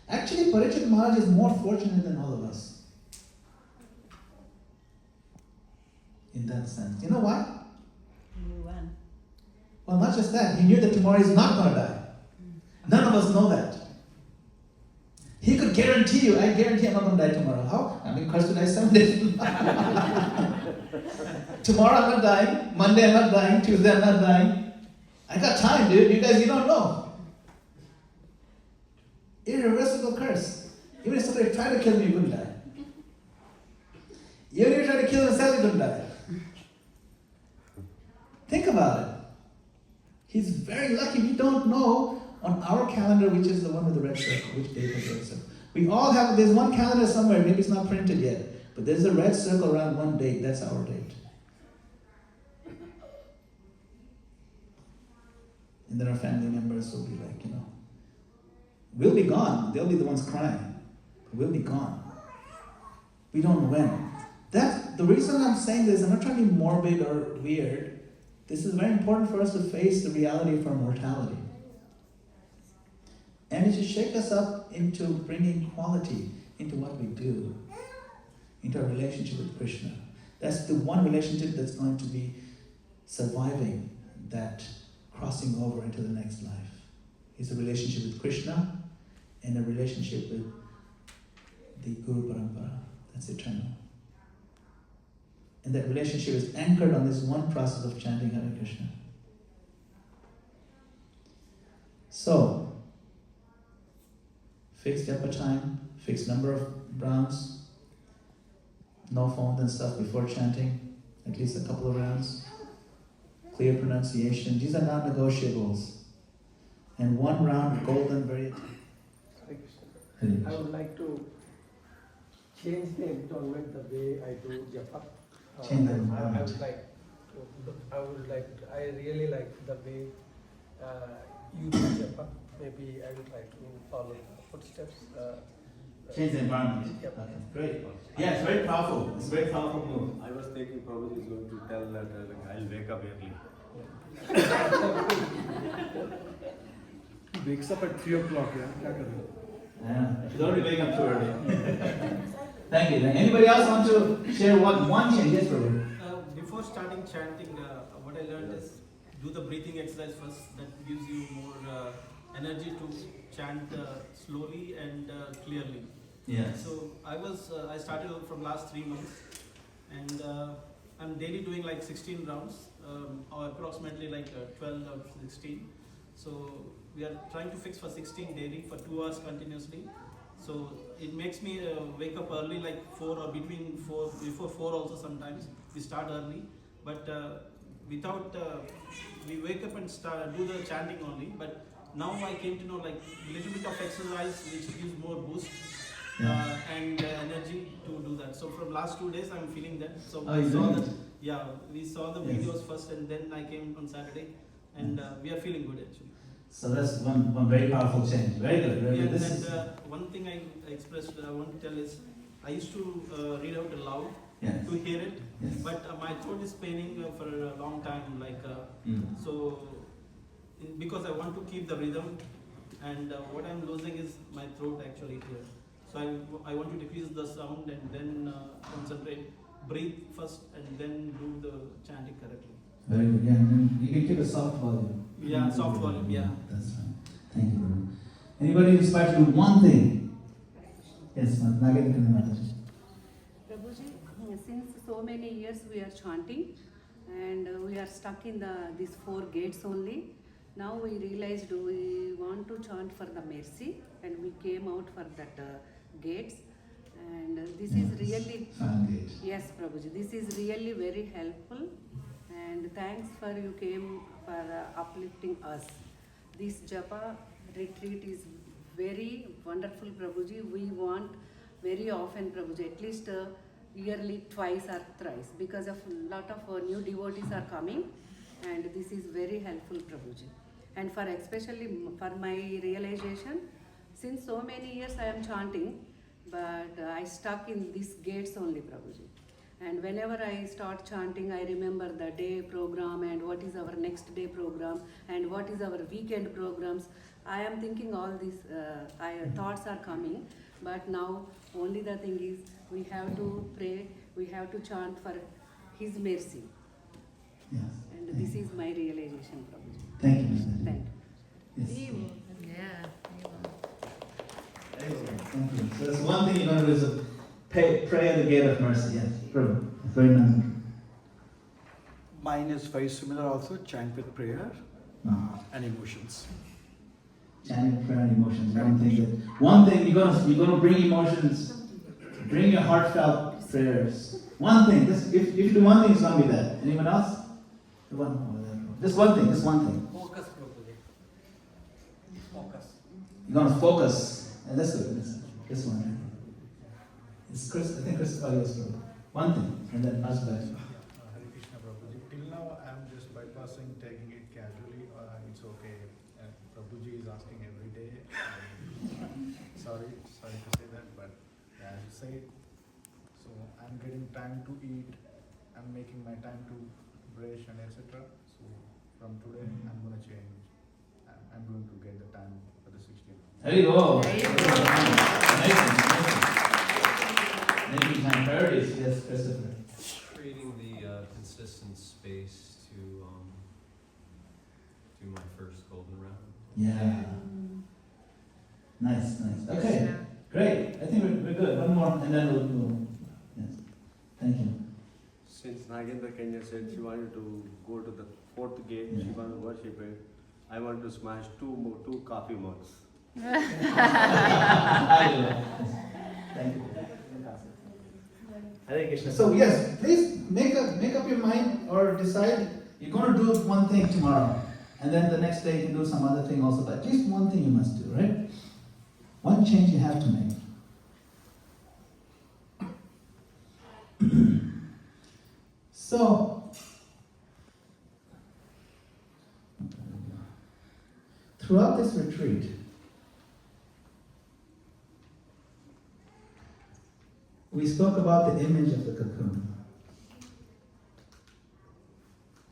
S1: Actually, Parikshit Maharaj is more fortunate than all of us. In that sense. You know why? Well, not just that. He knew that tomorrow he's not going to die. None of us know that. He could guarantee you, I guarantee I'm not going to die tomorrow. How? I'm being cursed to die 7 days. Tomorrow I'm not dying. Monday I'm not dying. Tuesday I'm not dying. I got time, dude. You guys, you don't know. Irreversible curse. Even if somebody tried to kill me, you couldn't die. Even if you tried to kill himself, you couldn't die. Think about it. He's very lucky. We don't know on our calendar which is the one with the red circle, which date is the red circle. We all have, there's one calendar somewhere, maybe it's not printed yet, but there's a red circle around one date, that's our date. And then our family members will be like, we'll be gone. They'll be the ones crying. We'll be gone. We don't know when. The reason I'm saying this, I'm not trying to be morbid or weird. This is very important for us to face the reality of our mortality. And it should shake us up into bringing quality into what we do, into our relationship with Krishna. That's the one relationship that's going to be surviving that crossing over into the next life. It's a relationship with Krishna and a relationship with the Guru Parampara. That's eternal. And that relationship is anchored on this one process of chanting Hare Krishna. So, fixed japa time, fixed number of rounds, no phones and stuff before chanting, at least a couple of rounds, clear pronunciation. These are not negotiables. And 1 round golden very.
S5: I would like to change the environment the way I do japa. I really like the way you do japa. Maybe I will try to follow the footsteps.
S1: Change the environment.
S5: Yep.
S1: Okay, great. Yeah, it's very powerful. It's a very powerful move.
S4: I was thinking Prabhuji is going to tell that I'll wake up early.
S3: Wakes up at 3 o'clock, yeah?
S1: Yeah, she's already waking up too early. Thank you. Anybody else want to share one change? Yes, Prabhu.
S19: Before starting chanting, what I learned is do the breathing exercise first. That gives you more energy to chant slowly and clearly.
S1: Yes.
S19: So I started from last 3 months, and I'm daily doing like 16 rounds, or approximately like 12 or 16. So we are trying to fix for 16 daily for 2 hours continuously. So it makes me wake up early, like 4 or between 4, before 4 also sometimes. We start early, but without, we wake up and do the chanting only. But now I came to know like a little bit of exercise which gives more boost and energy to do that. So from last 2 days I'm feeling that. So we saw the videos first, and then I came on Saturday, and we are feeling good actually.
S1: So that's one very powerful change. Very good. Very good.
S19: One thing I expressed, I want to tell is, I used to read out aloud to hear it, but my throat is paining for a long time. So because I want to keep the rhythm, and what I'm losing is my throat actually here. So I want to decrease the sound and then concentrate, breathe first, and then do the chanting correctly.
S1: Very good. Yeah, and you can keep a soft volume.
S19: Yeah, soft volume. Yeah.
S1: That's fine. Thank you, Guru. Anybody inspired to do one thing? Yes, Nagin Mataji.
S20: Prabhuji, since so many years we are chanting, and we are stuck in these 4 gates only. Now we realized we want to chant for the mercy, and we came out for that gates. And this is really, yes, Prabhuji, this is really very helpful. And thanks for you came for uplifting us. This Japa retreat is very wonderful, Prabhuji. We want very often, Prabhuji, at least yearly twice or thrice, because of a lot of new devotees are coming, and this is very helpful, Prabhuji. And for especially for my realization, since so many years I am chanting, but I stuck in these gates only, Prabhuji. And whenever I start chanting, I remember the day program and what is our next day program and what is our weekend programs. I am thinking all these thoughts are coming, but now only the thing is we have to pray, we have to chant for His mercy.
S1: Yes.
S20: And this is my realization, Prabhuji.
S1: Thank you, Mr.
S20: Thank you.
S1: Yes.
S2: Yeah.
S1: Thank you. So that's one thing you're going to do is pray at the gate of mercy. Yes, Prabhu. That's very nice.
S3: Mine is very similar also, chant with prayer and emotions.
S1: Chanting prayer and emotions. One thing you're gonna bring emotions, bring your heartfelt prayers. One thing. If you do one thing, it's gonna be that. Anyone else? Just one thing.
S5: Focus, Prabhuji. Focus.
S1: You're gonna focus. And that's good. This one. It's Chris. I think Chris is probably also. One thing, and then pass it back.
S21: Hare Krishna Prabhuji. Till now, I'm just bypassing, taking it casually. It's okay. Prabhuji is asking every day. Sorry to say that, but as you say, so I'm getting time to eat. I'm making my time to brush and etc. So from today, I'm gonna change. I'm going to get the time for the 16th.
S1: There you go. Making time priorities, yes, Christopher.
S10: Creating the consistent space to do my first golden round.
S1: Yeah. Nice. Okay, great. I think we're good. One more, and then we'll yes. Thank you.
S4: Since Nagendra Kenya said she wanted to go to the 4th gate, she wanted to worship it, I want to smash two coffee mugs.
S1: Thank you.
S21: Hare Krishna.
S1: So yes, please make up your mind or decide you're going to do one thing tomorrow, and then the next day you can do some other thing also. But at least one thing you must do, right? One change you have to make. So throughout this retreat, we spoke about the image of the cocoon.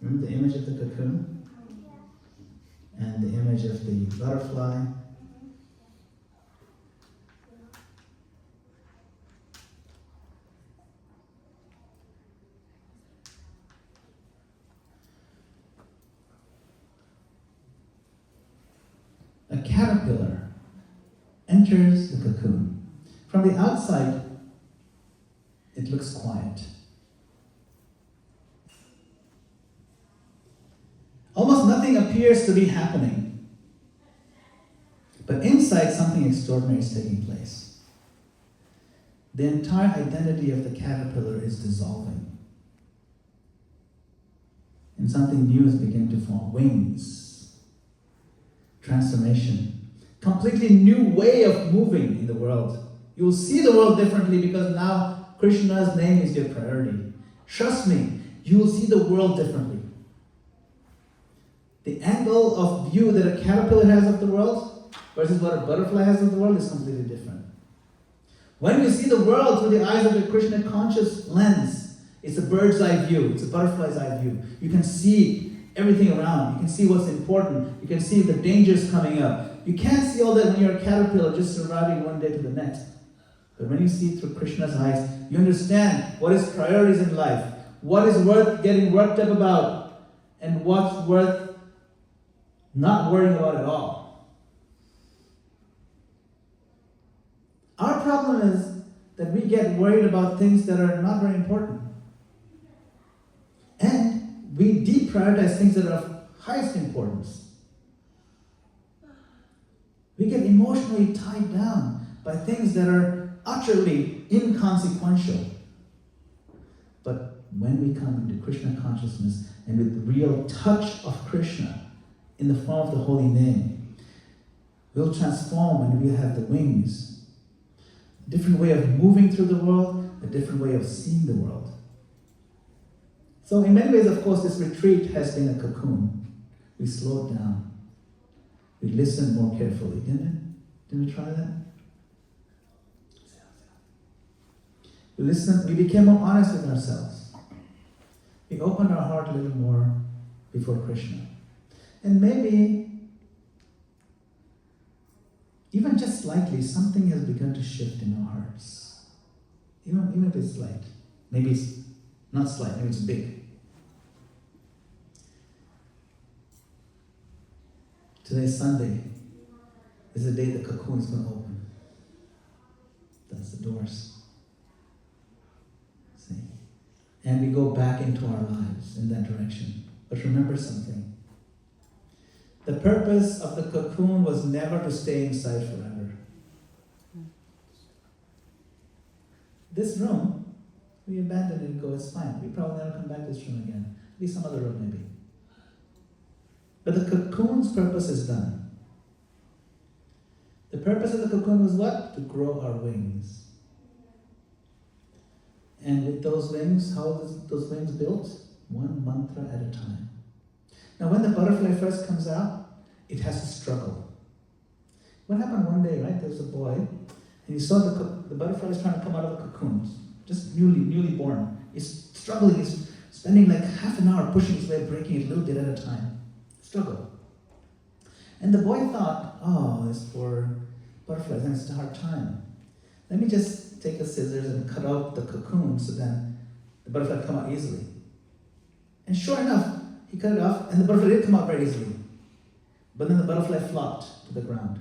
S1: Remember the image of the cocoon? And the image of the butterfly. A caterpillar enters the cocoon. From the outside, it looks quiet. Almost nothing appears to be happening. But inside, something extraordinary is taking place. The entire identity of the caterpillar is dissolving. And something new is beginning to form. Wings. Transformation. Completely new way of moving in the world. You will see the world differently because now Krishna's name is your priority. Trust me, you will see the world differently. The angle of view that a caterpillar has of the world versus what a butterfly has of the world is completely different. When you see the world through the eyes of a Krishna conscious lens, it's a bird's eye view, it's a butterfly's eye view. You can see everything around, you can see what's important, you can see the dangers coming up. You can't see all that when you're a caterpillar just surviving one day to the next. But when you see through Krishna's eyes, you understand what is priorities in life, what is worth getting worked up about, and what's worth not worrying about at all. Our problem is that we get worried about things that are not very important. And prioritize things that are of highest importance. We get emotionally tied down by things that are utterly inconsequential. But when we come into Krishna consciousness and with the real touch of Krishna in the form of the holy name, we'll transform and we have the wings. A different way of moving through the world, a different way of seeing the world. So in many ways, of course, this retreat has been a cocoon. We slowed down. We listened more carefully, didn't it? Didn't we try that? We listened, we became more honest with ourselves. We opened our heart a little more before Krishna. And maybe, even just slightly, something has begun to shift in our hearts. Even if it's slight. Maybe it's not slight, maybe it's big. Today's Sunday is the day the cocoon is going to open. That's the doors. See? And we go back into our lives in that direction. But remember something. The purpose of the cocoon was never to stay inside forever. This room, we abandoned it and go, it's fine. We probably never come back to this room again. At least some other room maybe. But the cocoon's purpose is done. The purpose of the cocoon was what? To grow our wings. And with those wings, how are those wings built? One mantra at a time. Now when the butterfly first comes out, it has to struggle. What happened one day, right? There was a boy, and he saw the butterflies trying to come out of the cocoons, just newly born. He's struggling, he's spending like half an hour pushing his way, breaking it a little bit at a time. Struggle. And the boy thought, oh, this poor butterfly, then it's a hard time. Let me just take a scissors and cut out the cocoon so then the butterfly would come out easily. And sure enough, he cut it off and the butterfly did come out very easily. But then the butterfly flopped to the ground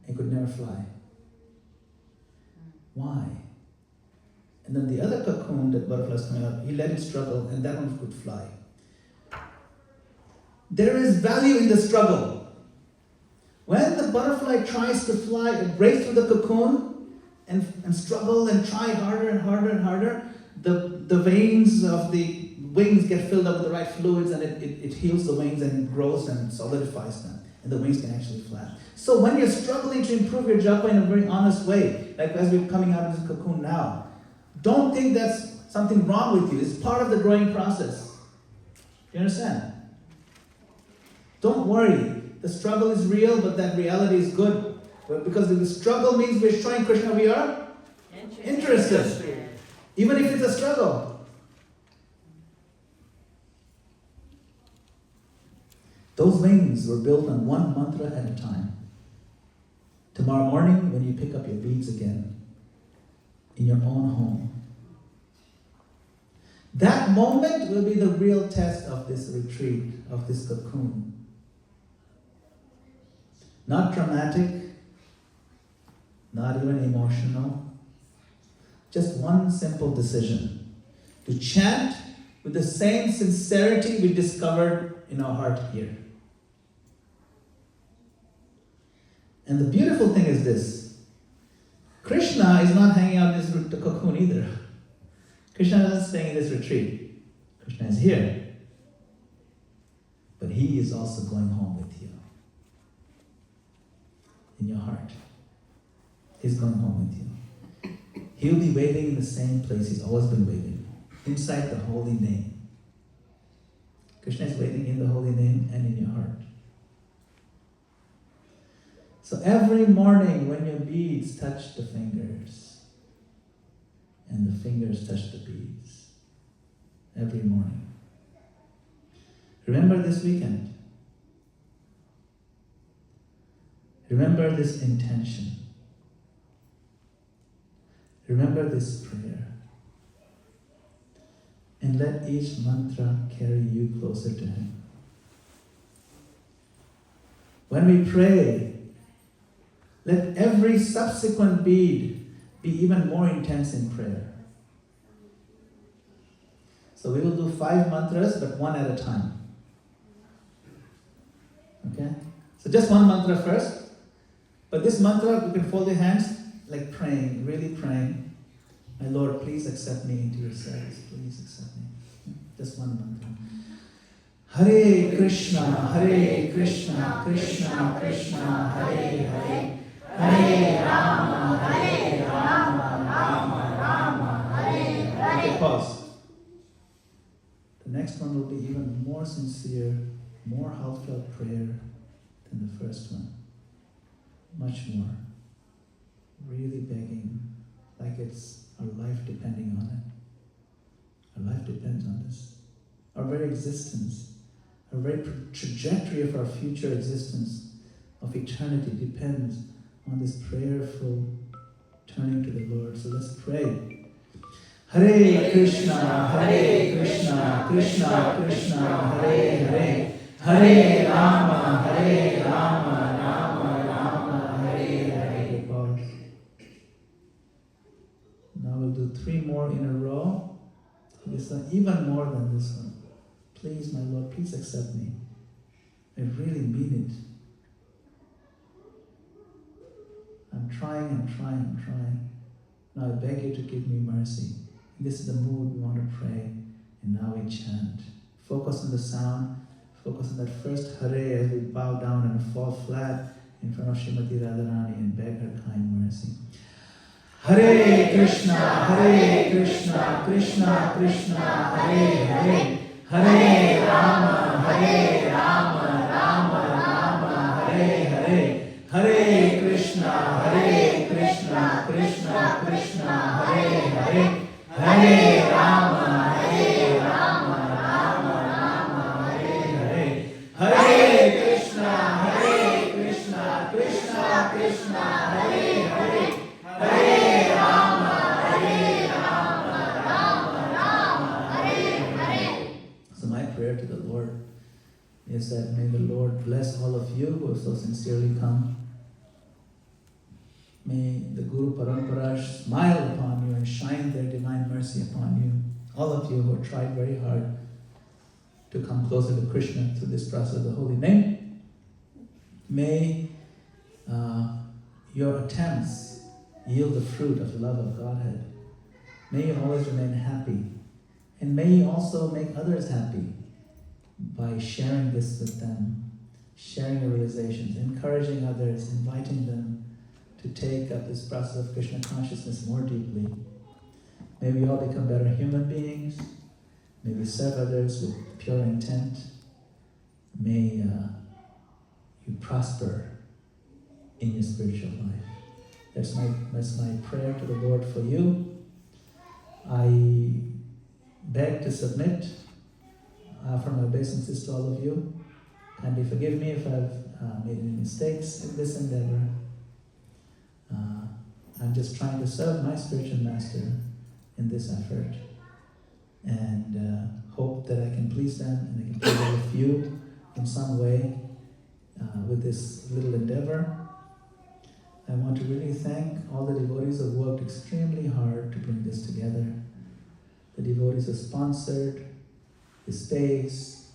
S1: and could never fly. Why? And then the other cocoon that butterfly was coming out, he let it struggle and that one could fly. There is value in the struggle. When the butterfly tries to fly, it breaks through the cocoon and struggle and try harder and harder and harder, the veins of the wings get filled up with the right fluids and it heals the wings and it grows and solidifies them. And the wings can actually flap. So when you're struggling to improve your japa in a very honest way, like as we're coming out of this cocoon now, don't think that's something wrong with you. It's part of the growing process. Do you understand? Don't worry. The struggle is real, but that reality is good. Because the struggle means we're showing Krishna we are interested. Even if it's a struggle. Those wings were built on one mantra at a time. Tomorrow morning, when you pick up your beads again, in your own home, that moment will be the real test of this retreat, of this cocoon. Not dramatic, not even emotional, just one simple decision. To chant with the same sincerity we discovered in our heart here. And the beautiful thing is this. Krishna is not hanging out in the cocoon either. Krishna is not staying in this retreat. Krishna is here. But he is also going home with you. In your heart. He's going home with you. He'll be waiting in the same place he's always been waiting. Inside the holy name. Krishna is waiting in the holy name and in your heart. So every morning when your beads touch the fingers and the fingers touch the beads, every morning, remember this weekend. Remember this intention. Remember this prayer. And let each mantra carry you closer to Him. When we pray, let every subsequent bead be even more intense in prayer. So we will do 5 mantras, but one at a time. So just one mantra first. But this mantra, you can fold your hands like praying, really praying. My Lord, please accept me into your service. Please accept me. Just one mantra. Hare Krishna, Krishna Krishna, Hare Hare. Hare Rama, Rama Rama, Hare Hare. Okay, pause. The next one will be even more sincere, more heartfelt prayer than the first one. Much more. Really begging, like it's our life depending on it. Our life depends on this. Our very existence, our very trajectory of our future existence, of eternity, depends on this prayerful turning to the Lord. So let's pray. Hare Krishna, Krishna Krishna, Hare Hare. Hare Rama, Rama Hare Hare. Pause. Now we'll do 3 more in a row. This one, even more than this one. Please, my Lord, please accept me. I really mean it. I'm trying. Now I beg you to give me mercy. This is the mood we want to pray, and now we chant. Focus on the sound. Focus on that first Hare as we bow down and fall flat in front of Srimati Radharani and beg her kind mercy. Hare Krishna, Krishna Krishna, Hare Hare. Hare Rama, Rama Hare Hare. Hare Krishna, Krishna Krishna, Hare Hare. Hare Rama, Rama Hare Hare. Hare Krishna, Krishna Krishna, Hare Hare. Hare Rama, Rama Hare Hare. So my prayer to the Lord is that may the Lord bless all of you who have so sincerely come. May the Guru Parampara smile upon you and shine their divine mercy upon you. All of you who have tried very hard to come closer to Krishna through this process of the holy name. May your attempts yield the fruit of the love of Godhead. May you always remain happy. And may you also make others happy by sharing this with them, sharing your realizations, encouraging others, inviting them to take up this process of Krishna consciousness more deeply. May we all become better human beings. May we serve others with pure intent. May you prosper in your spiritual life. That's my prayer to the Lord for you. I beg to submit from my obeisances to all of you. Kindly forgive me if I've made any mistakes in this endeavor. I'm just trying to serve my spiritual master in this effort and hope that I can please them and I can please all of you in some way with this little endeavor. I want to really thank all the devotees who have worked extremely hard to bring this together. The devotees who sponsored the space,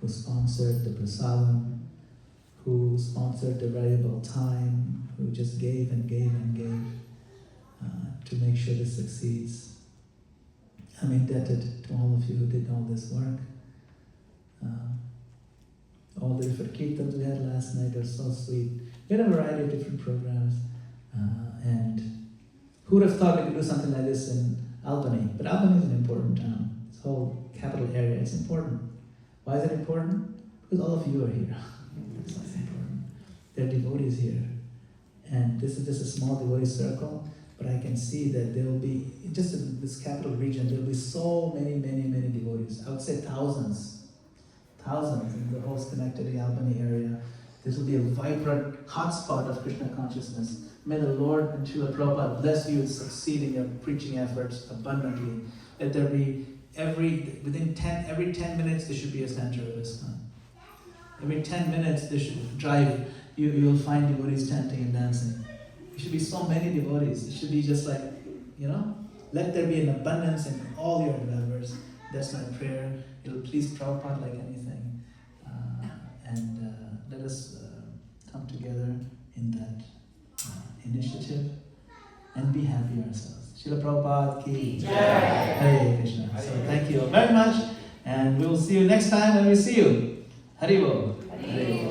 S1: who sponsored the prasadam, who sponsored the variable time, who just gave and gave to make sure this succeeds. I'm indebted to all of you who did all this work. All the different kirtans we had last night are so sweet. We had a variety of different programs, and who would have thought we could do something like this in Albany? But Albany is an important town. This whole capital area, it's important. Why is it important? Because all of you are here. That's why it's important. There are devotees here. And this is just a small devotee circle, but I can see that there will be, just in this capital region, there will be so many devotees. I would say thousands in the whole Schenectady, Albany area. This will be a vibrant hotspot of Krishna consciousness. May the Lord and Srila Prabhupada bless you and succeed in your preaching efforts abundantly. Let there be every 10 minutes there should be a center of ISKCON. Every 10 minutes there should drive, you'll find devotees chanting and dancing. There should be so many devotees. It should be just like, let there be an abundance in all your endeavors. That's my prayer. It'll please Prabhupada like anything. And let us come together in that initiative and be happy ourselves. Srila Prabhupada ki Jai. Hare Krishna. So thank you very much, and we will see you next time when we see you. Hari Bol. Hare